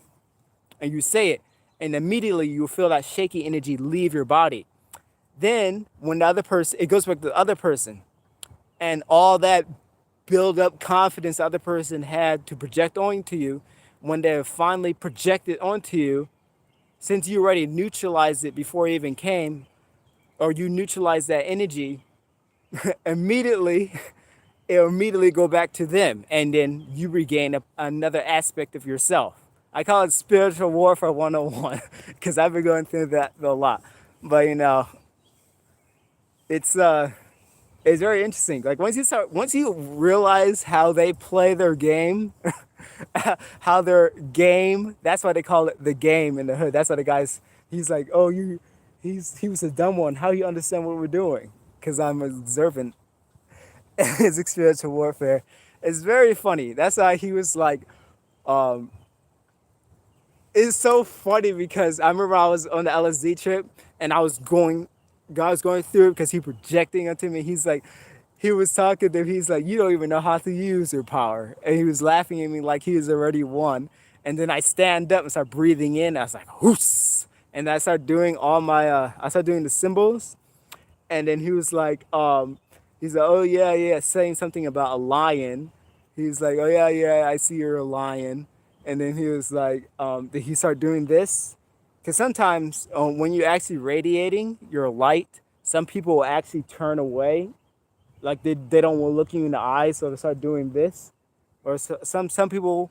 And you say it, and immediately you feel that shaky energy leave your body. Then when the other person, it goes back to the other person, and all that build up confidence the other person had to project onto you, when they finally projected onto you, since you already neutralized it before it even came, or you neutralize that energy, immediately it'll immediately go back to them, and then you regain another aspect of yourself. I call it spiritual warfare 101 because I've been going through that a lot. But it's it's very interesting. Like once you realize how they play their game, how their game, that's why they call it the game in the hood. That's why the guys, he's like, oh, he was a dumb one. How you understand what we're doing? Because I'm observant. His experiential warfare. It's very funny. That's why he was like, it's so funny because I remember I was on the LSD trip and God was going through it because he projecting onto me. He's like, he was talking to me. He's like, you don't even know how to use your power. And he was laughing at me like he was already won. And then I stand up and start breathing in. I was like, whoos. And I started doing I started doing the symbols. And then he's like, oh yeah, yeah, saying something about a lion. He's like, oh yeah, yeah, I see you're a lion. And then he was like, did he start doing this? Because sometimes when you're actually radiating your light, some people will actually turn away, like they don't want to look you in the eyes, so they start doing this. Or some people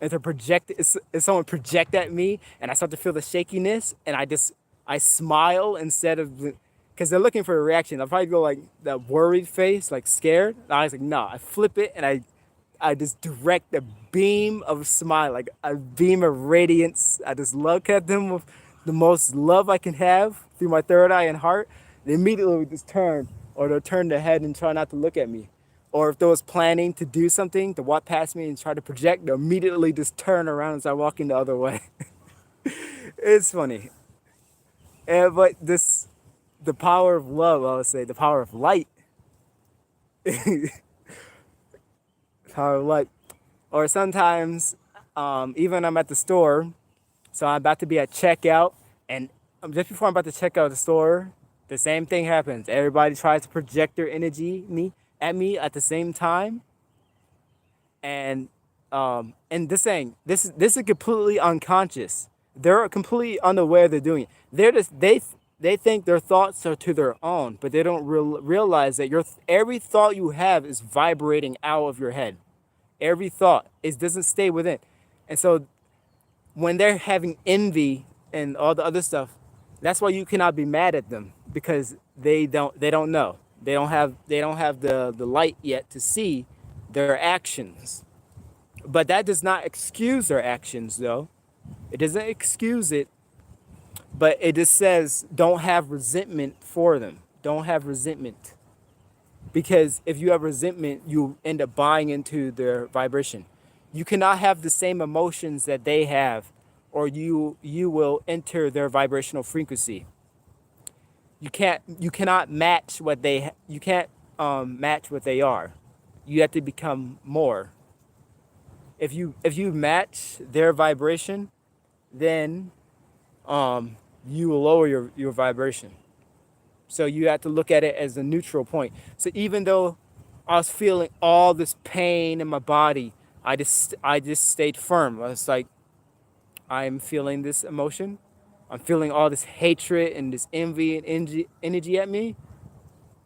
if they're if someone project at me and I start to feel the shakiness and I smile instead of because they're looking for a reaction. I'll probably go like that worried face, like scared. And I was like, no, I flip it and I just direct a beam of smile, like a beam of radiance. I just look at them with the most love I can have through my third eye and heart. They immediately would just turn, or they'll turn their head and try not to look at me. Or if they was planning to do something, to walk past me and try to project, they'll immediately just turn around and start walking the other way. It's funny. But the power of love, I would say, the power of light, power of light. Or sometimes, even I'm at the store, so I'm about to be at checkout, and just before I'm about to check out the store, the same thing happens. Everybody tries to project their energy at me at the same time, and this is completely unconscious. They're completely unaware they're doing it. They think their thoughts are to their own, but they don't realize that every thought you have is vibrating out of your head. Every thought it doesn't stay within, and so when they're having envy and all the other stuff, that's why you cannot be mad at them because they don't know. They don't have the light yet to see their actions. But that does not excuse their actions though. It doesn't excuse it, but it just says don't have resentment for them. Don't have resentment. Because if you have resentment, you end up buying into their vibration. You cannot have the same emotions that they have, or you will enter their vibrational frequency. You cannot match what you can't match what they are. You have to become more. If you match their vibration, then you will lower your vibration. So you have to look at it as a neutral point. So even though I was feeling all this pain in my body, I just stayed firm. I was like, I'm feeling this emotion. I'm feeling all this hatred and this envy and energy at me,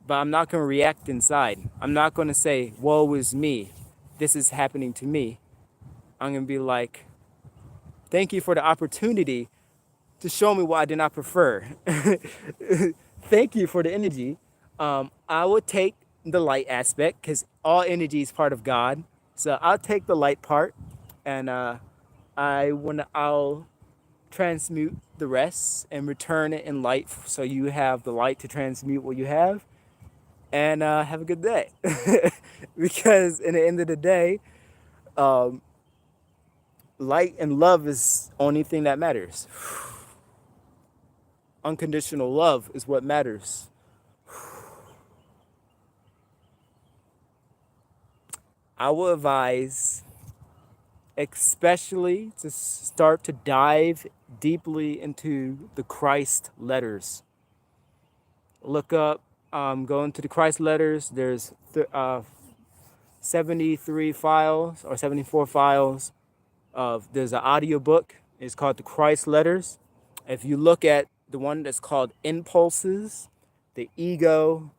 but I'm not going to react inside. I'm not going to say, woe is me. This is happening to me. I'm going to be like, thank you for the opportunity to show me what I did not prefer. Thank you for the energy. I would take the light aspect because all energy is part of God. So I'll take the light part, and I'll transmute the rest and return it in light, so you have the light to transmute what you have, and have a good day. Because in the end of the day, light and love is the only thing that matters. Unconditional love is what matters. I would advise, especially to start to dive deeply into the Christ letters. Look up, go into the Christ letters. There's 73 files or 74 files there's an audio book. It's called the Christ letters. If you look at the one that's called impulses, the ego,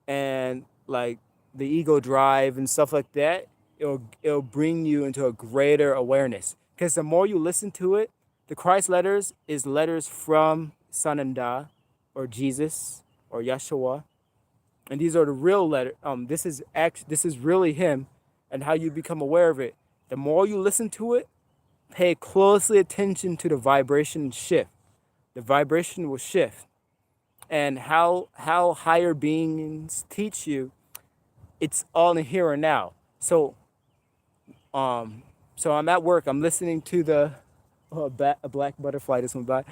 and like the ego drive and stuff like that, it'll bring you into a greater awareness. Because the more you listen to it, the Christ letters is letters from Sananda, or Jesus, or Yeshua, and these are the real letter. This is really him, and how you become aware of it. The more you listen to it, pay closely attention to the vibration shift. The vibration will shift, and how higher beings teach you. It's all in here and now. So So I'm at work. I'm listening to the a black butterfly just went by.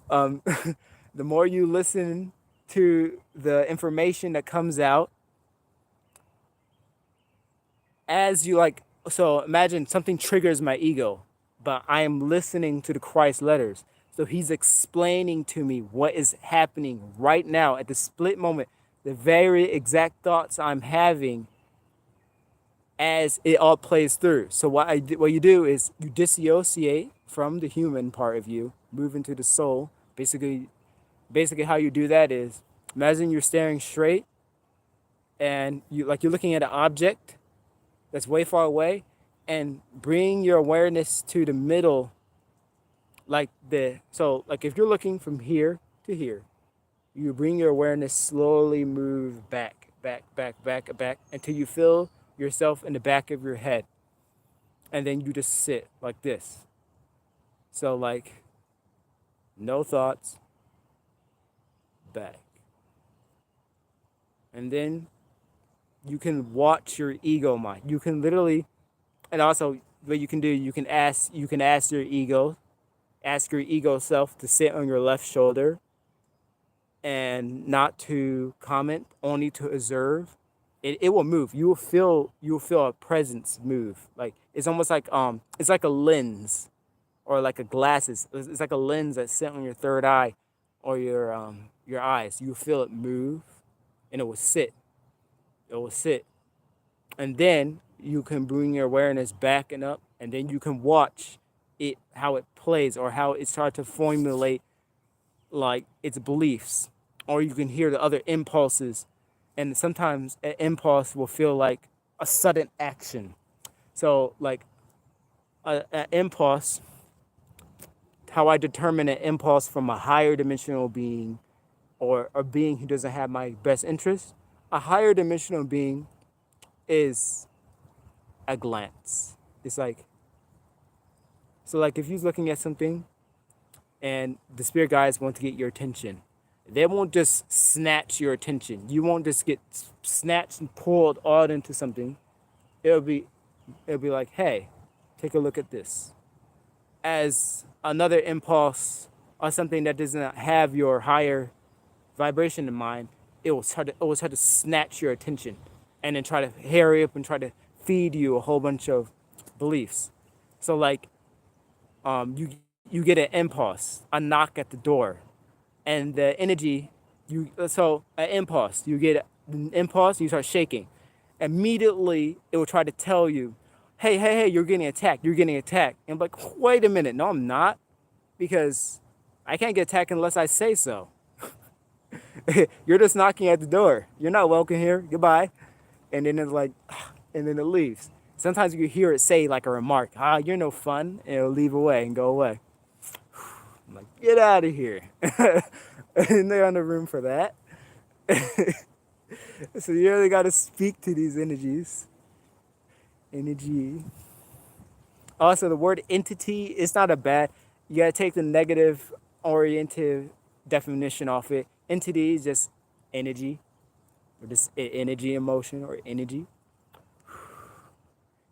Um, the more you listen to the information that comes out, as you like, so imagine something triggers my ego, but I am listening to the Christ letters. So he's explaining to me what is happening right now at the split moment, the very exact thoughts I'm having as it all plays through. So what you do is you dissociate from the human part of you, move into the soul. Basically how you do that is imagine you're staring straight and you're looking at an object that's way far away, and bring your awareness to the middle, like if you're looking from here to here, you bring your awareness slowly move back until you feel yourself in the back of your head, and then you just sit like this. So like no thoughts, back. And then you can watch your ego mind. You can literally, and also what you can do, you can ask your ego self to sit on your left shoulder and not to comment, only to observe. It will move. You will feel a presence move. Like it's like a lens or like a glasses. It's like a lens that's set on your third eye or your eyes. You feel it move, and it will sit. It will sit, and then you can bring your awareness back and up, and then you can watch it how it plays or how it starts to formulate like its beliefs, or you can hear the other impulses, and sometimes an impulse will feel like a sudden action. So like an impulse, how I determine an impulse from a higher dimensional being or a being who doesn't have my best interest, a higher dimensional being is a glance. It's like, so like if you're looking at something and the spirit guides want to get your attention, they won't just snatch your attention. You won't just get snatched and pulled all into something. It'll be it'll be like, hey, take a look at this. As another impulse or something that does not have your higher vibration in mind, it will try to snatch your attention and then try to hurry up and try to feed you a whole bunch of beliefs. So like you get an impulse, a knock at the door, and the energy an impulse, you get an impulse, you start shaking. Immediately it will try to tell you, hey, you're getting attacked. And I'm like, wait a minute, no, I'm not, because I can't get attacked unless I say so. You're just knocking at the door. You're not welcome here. Goodbye. And then it's like, and then it leaves. Sometimes you hear it say like a remark, you're no fun, and it'll leave away and go away. I'm like, get out of here. And they're on the room for that. So you really got to speak to these energies. Energy. Also, the word entity is not a bad. You got to take the negative oriented definition off it. Entity is just energy, or just energy, emotion, or energy.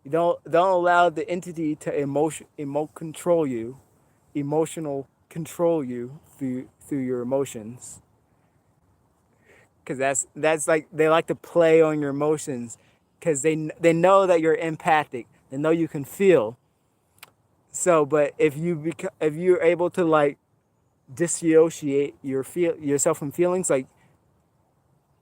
You don't allow the entity to emotional control you through your emotions, because that's like they like to play on your emotions, because they know that you're empathic, they know you can feel. So but if you're able to like dissociate yourself from feelings, like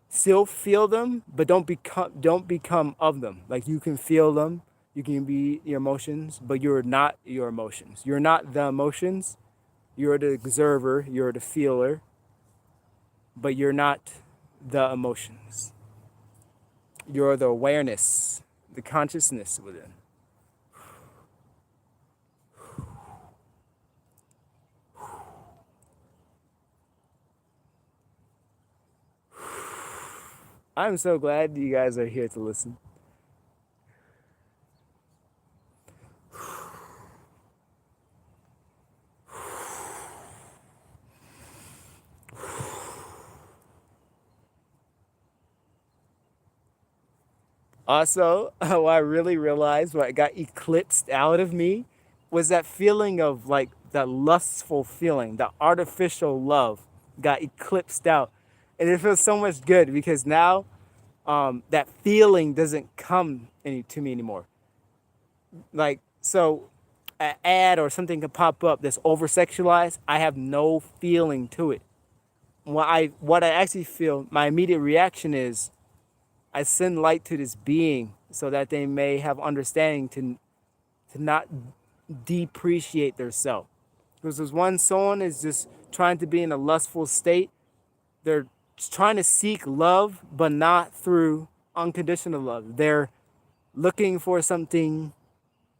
still feel them but don't become of them. Like you can feel them, you can be your emotions, but you're not your emotions, you're not the emotions, you're the observer, you're the feeler, but you're not the emotions. You're the awareness, the consciousness within. I'm so glad you guys are here to listen. Also, what I really realized, what got eclipsed out of me, was that feeling of like that lustful feeling, the artificial love got eclipsed out. And it feels so much good because now that feeling doesn't come to me anymore. Like, so an ad or something can pop up that's over sexualized, I have no feeling to it. What I actually feel, my immediate reaction is I send light to this being so that they may have understanding to not depreciate their self. Because there's one someone is just trying to be in a lustful state. They're trying to seek love, but not through unconditional love. They're looking for something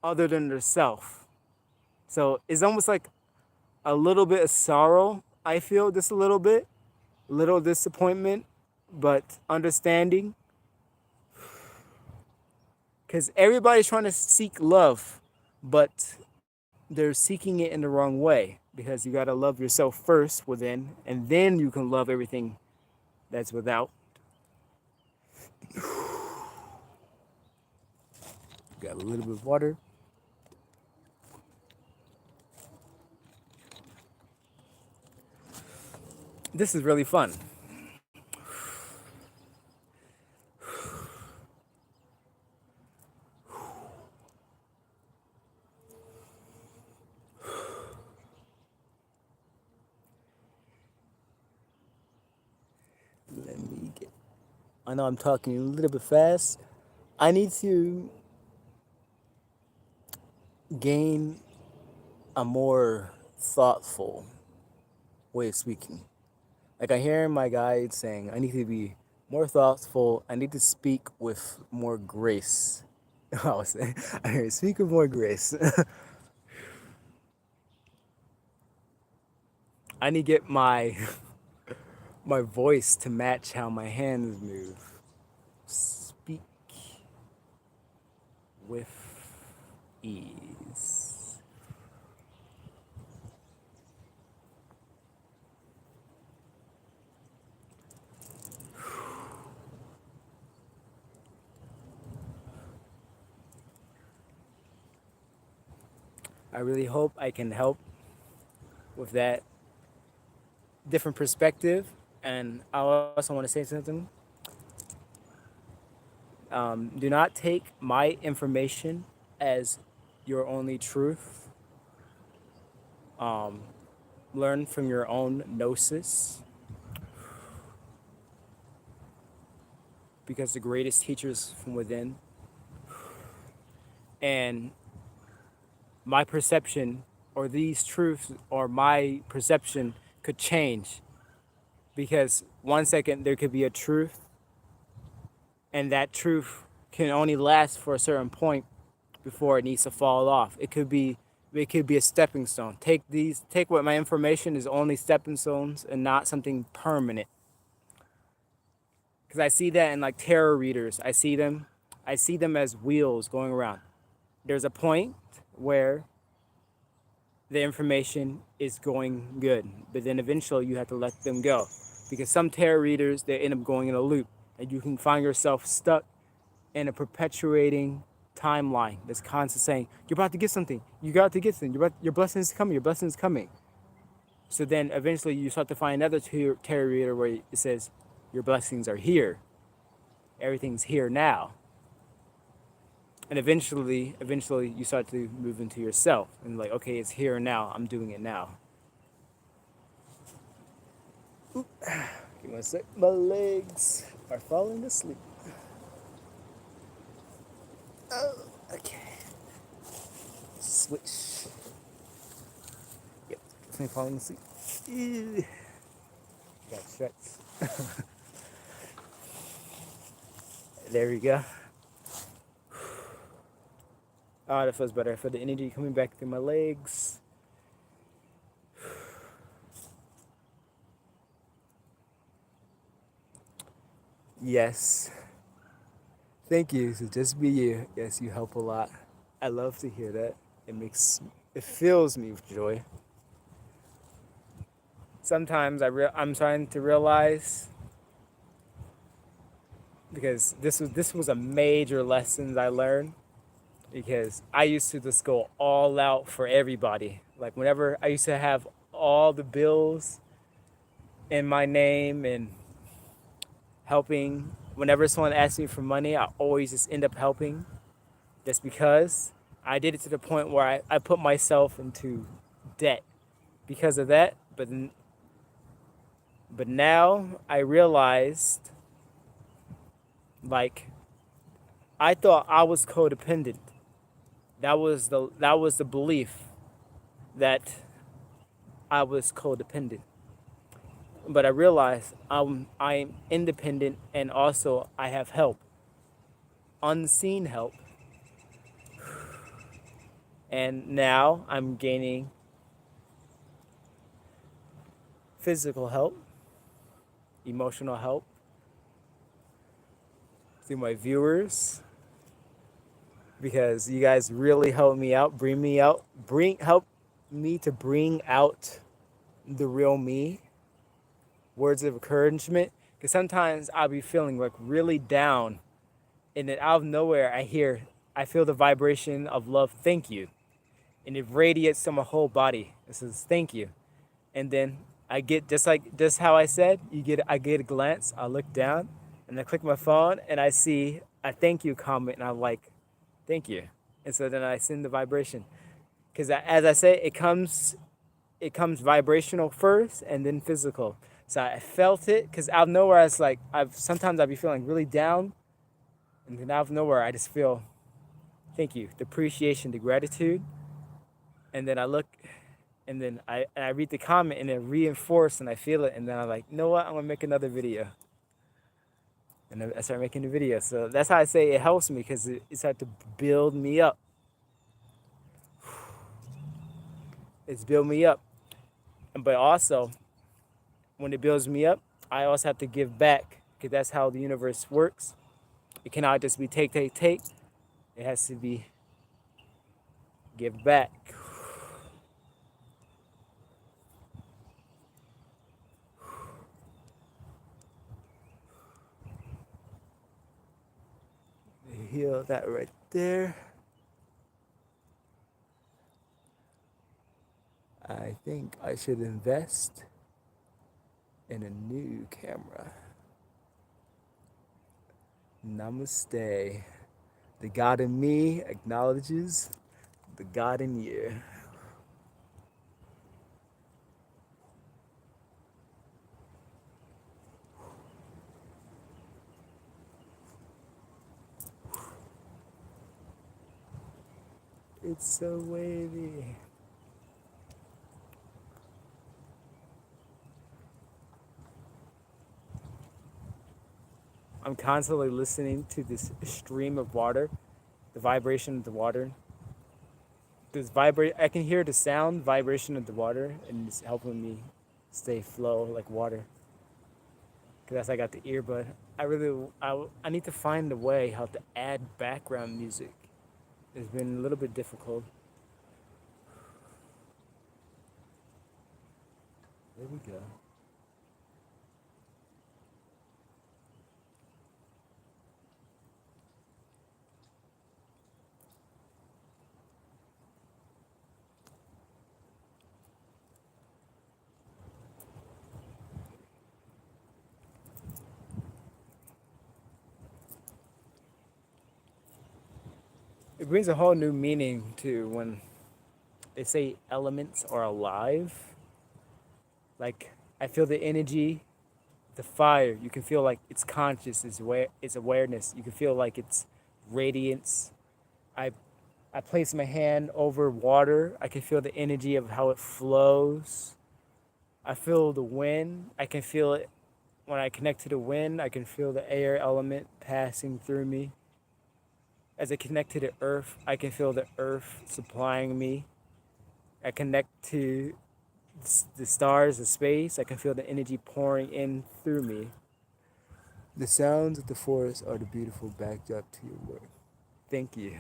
other than their self. So it's almost like a little bit of sorrow. I feel just a little disappointment, but understanding because everybody's trying to seek love, but they're seeking it in the wrong way because you got to love yourself first within, and then you can love everything that's without. Got a little bit of water. This is really fun. Let me get. I know I'm talking a little bit fast. I need to gain a more thoughtful way of speaking. Like I hear my guide saying, I need to be more thoughtful. I need to speak with more grace. I was saying, I hear speak with more grace. I need to get my voice to match how my hands move. Speak with ease. I really hope I can help with that different perspective. And I also want to say something. Do not take my information as your only truth. Learn from your own gnosis because the greatest teachers from within. And my perception or these truths or my perception could change because 1 second there could be a truth and that truth can only last for a certain point before it needs to fall off. It could be a stepping stone. Take what my information is only stepping stones and not something permanent. Because I see that in like tarot readers. I see them as wheels going around. There's a point where the information is going good, but then eventually you have to let them go. Because some tarot readers they end up going in a loop and you can find yourself stuck in a perpetuating timeline that's constantly saying, you're about to get something, you got to get something, your blessing is coming, your blessing is coming. So then eventually you start to find another tarot reader where it says, your blessings are here, everything's here now. And eventually you start to move into yourself and like, okay, it's here now, I'm doing it now. Give me a sec, my legs are falling asleep. Oh, okay. Switch. Yep, definitely falling asleep. Ew. Got stretch. There we go. Oh, that feels better. I feel the energy coming back through my legs. Yes. Thank you. So just be you. Yes, you help a lot. I love to hear that. It fills me with joy. Sometimes I'm trying to realize because this was a major lesson I learned, because I used to just go all out for everybody. Like whenever I used to have all the bills in my name and helping, whenever someone asked me for money, I always just end up helping, just because I did it to the point where I put myself into debt because of that. But now I realized, like, I thought I was codependent. That was the belief, that I was codependent. But I realized I'm independent, and also I have help, unseen help. And now I'm gaining physical help, emotional help through my viewers, because you guys really help me out, help me to bring out the real me, words of encouragement. Because sometimes I'll be feeling like really down, and then out of nowhere I feel the vibration of love, thank you. And it radiates to my whole body. It says, thank you. And then I get, just how I said, I get a glance, I look down, and I click my phone, and I see a thank you comment, and I'm like, thank you. And so then I send the vibration. Because as I say, it comes vibrational first and then physical. So I felt it, because out of nowhere, I was like, sometimes I'll be feeling really down, and then out of nowhere, I just feel thank you, the appreciation, the gratitude. And then I look, and then I read the comment, and it reinforced, and I feel it, and then I'm like, you know what, I'm gonna make another video. And then I start making the video. So that's how I say it helps me, because it's had to build me up. It's build me up. But also, when it builds me up, I also have to give back, because that's how the universe works. It cannot just be take, take, take. It has to be give back. Heal that right there. I think I should invest in a new camera. Namaste. The God in me acknowledges the God in you. It's so wavy. I'm constantly listening to this stream of water, the vibration of the water. I can hear the sound vibration of the water, and it's helping me stay flow like water. Cause that's I got the earbud. I need to find a way how to add background music. It's been a little bit difficult. There we go. It brings a whole new meaning to when they say elements are alive. Like, I feel the energy, the fire. You can feel like it's conscious, it's awareness. You can feel like it's radiance. I I place my hand over water. I can feel the energy of how it flows. I feel the wind. I can feel it when I connect to the wind. I can feel the air element passing through me. As I connect to the earth, I can feel the earth supplying me. I connect to the stars, the space. I can feel the energy pouring in through me. The sounds of the forest are the beautiful backdrop to your work. Thank you.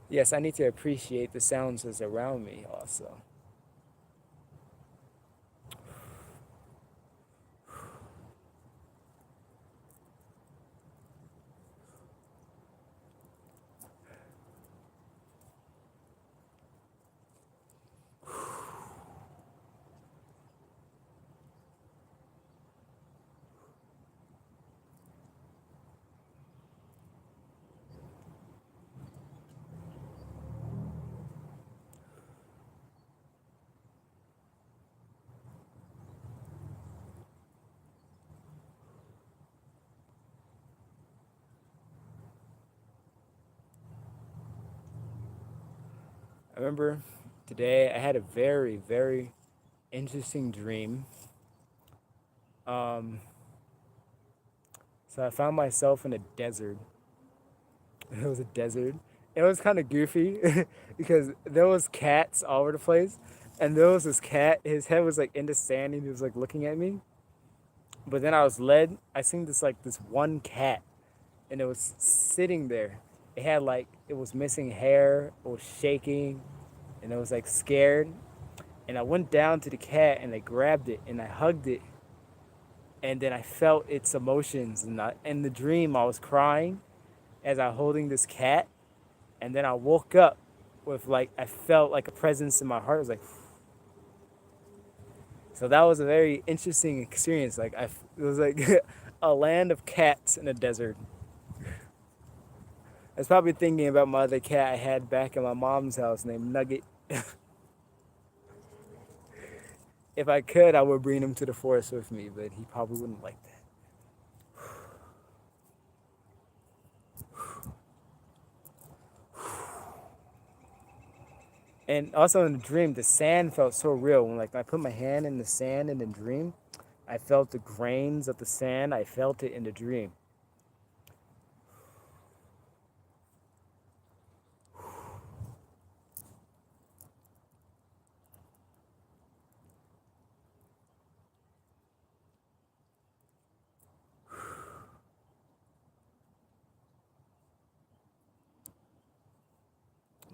Yes, I need to appreciate the sounds that's around me also. I remember today I had a very, very interesting dream. Um, so I found myself in a desert. It was a desert. It was kind of goofy because there was cats all over the place, and there was this cat. His head was like in the sand, and he was like looking at me. But then I was led. I seen this one cat, and it was sitting there. It had like it was missing hair. It was shaking, and it was like scared. And I went down to the cat and I grabbed it and I hugged it, and then I felt its emotions. And in the dream I was crying as I holding this cat, and then I woke up with like I felt like a presence in my heart. It was like so that was a very interesting experience. It was like a land of cats in a desert. I was probably thinking about my other cat I had back in my mom's house named Nugget. If I could, I would bring him to the forest with me, but he probably wouldn't like that. And also in the dream, the sand felt so real. When I put my hand in the sand in the dream, I felt the grains of the sand. I felt it in the dream.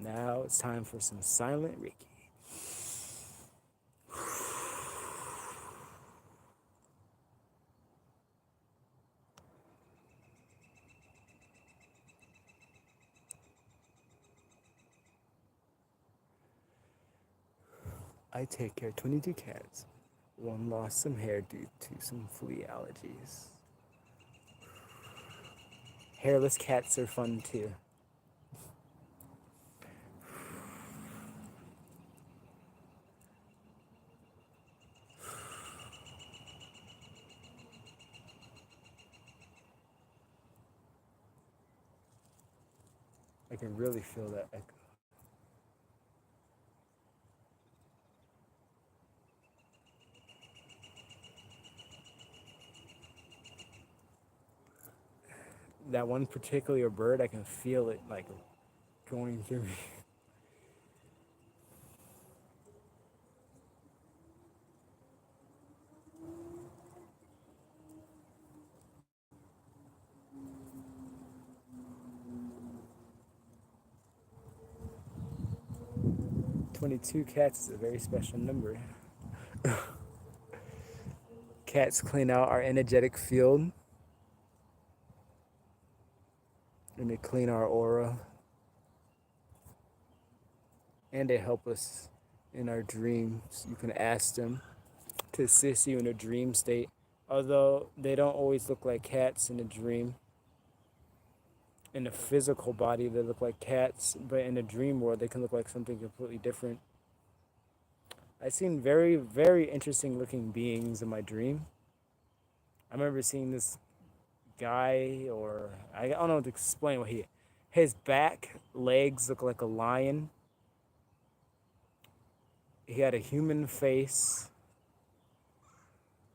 Now it's time for some silent Reiki. I take care of 22 cats. One lost some hair due to some flea allergies. Hairless cats are fun too. I can really feel that echo. That one particular bird, I can feel it like going through me. 22 cats is a very special number. Cats clean out our energetic field and they clean our aura and they help us in our dreams. You can ask them to assist you in a dream state, although they don't always look like cats in a dream. In the physical body, they look like cats, but in the dream world, they can look like something completely different. I've seen very, very interesting looking beings in my dream. I remember seeing this guy, or I don't know how to explain what he. His back legs look like a lion. He had a human face,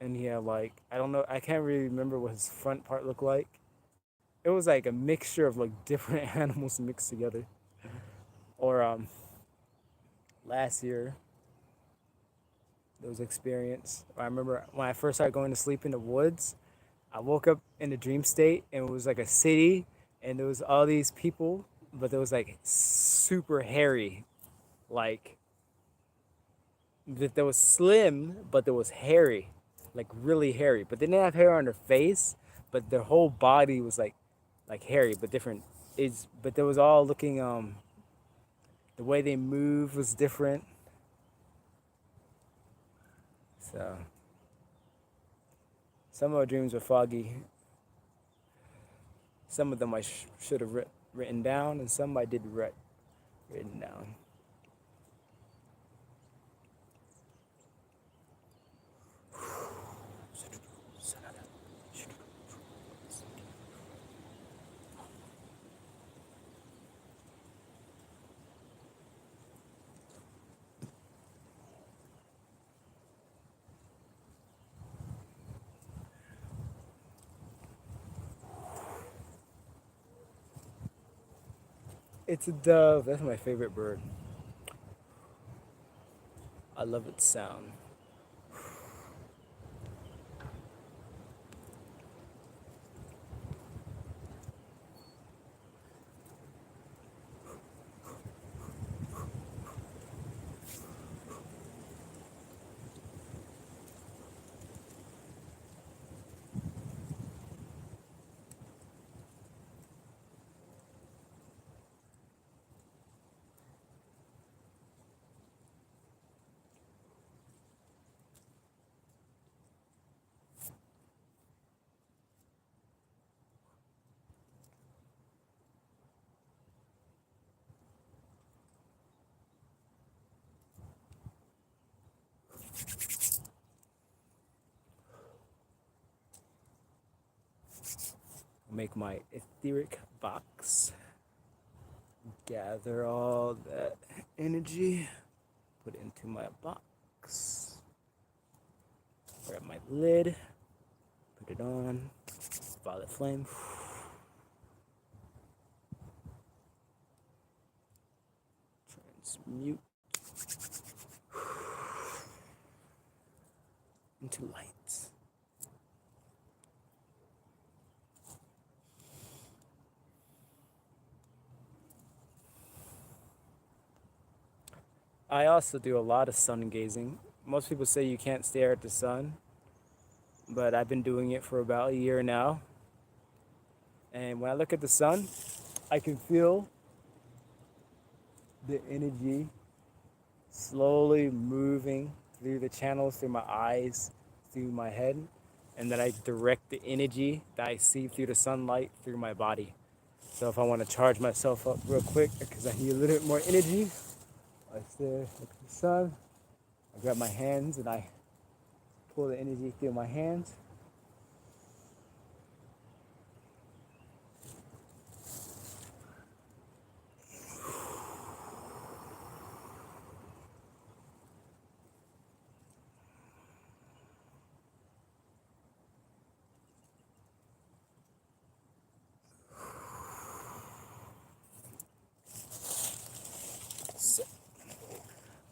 and he had like I don't know. I can't really remember what his front part looked like. It was like a mixture of like different animals mixed together. Or last year, there was experience. I remember when I first started going to sleep in the woods. I woke up in a dream state and it was like a city and there was all these people, but there was like super hairy, like that there was slim, but there was hairy, like really hairy. But they didn't have hair on their face, but their whole body was like hairy, but different. It's but there was all looking the way they move was different. So some of our dreams were foggy. Some of them I should have written down, and some I did written down. It's a dove. That's my favorite bird. I love its sound. Make my etheric box. Gather all that energy. Put it into my box. Grab my lid. Put it on. Violet flame. Transmute into light. I also do a lot of sun gazing. Most people say you can't stare at the sun, but I've been doing it for about a year now. And when I look at the sun, I can feel the energy slowly moving through the channels, through my eyes, through my head, and then I direct the energy that I see through the sunlight through my body. So if I want to charge myself up real quick because I need a little bit more energy, I stare at the sun, I grab my hands and I pull the energy through my hands. So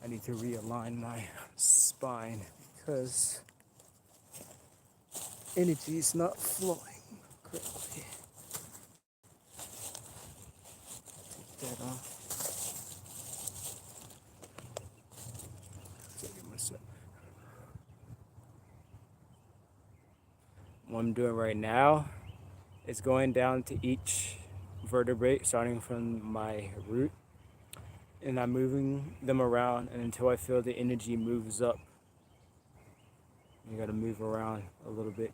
I need to realign my spine because energy is not flowing correctly. Take that off. What I'm doing right now is going down to each vertebrae, starting from my root, and I'm moving them around and until I feel the energy moves up. You gotta move around a little bit.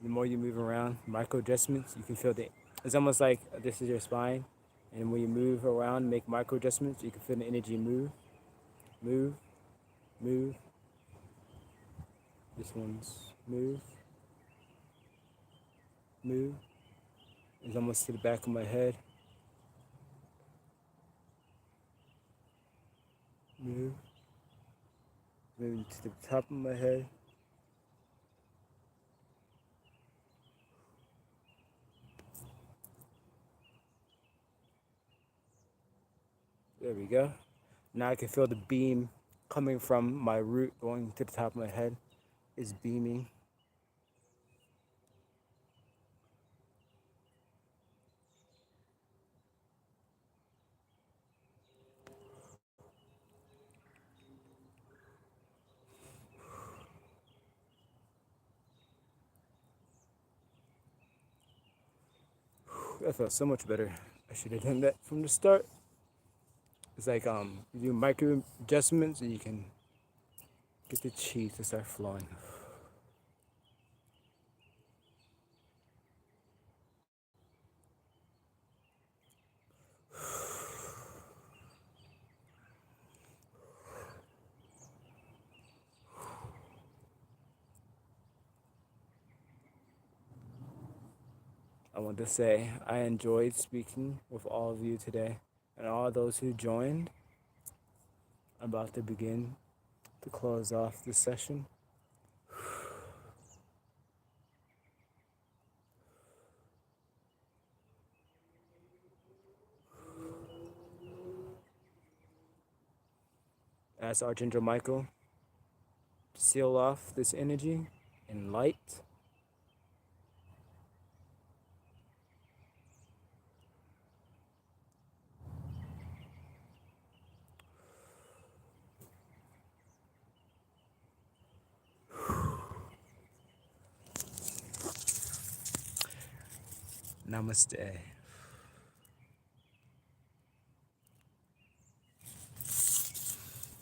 The more you move around, micro adjustments, you can feel the. It's almost like this is your spine, and when you move around, make micro adjustments, you can feel the energy move, move, move. This one's move, move. It's almost to the back of my head. Move, moving to the top of my head. There we go. Now I can feel the beam coming from my root going to the top of my head is beaming. That felt so much better. I should have done that from the start. It's like you do micro adjustments and you can get the chi to start flowing. I want to say I enjoyed speaking with all of you today and all those who joined. I'm about to begin to close off this session. ask Archangel Michael to seal off this energy in light. Namaste.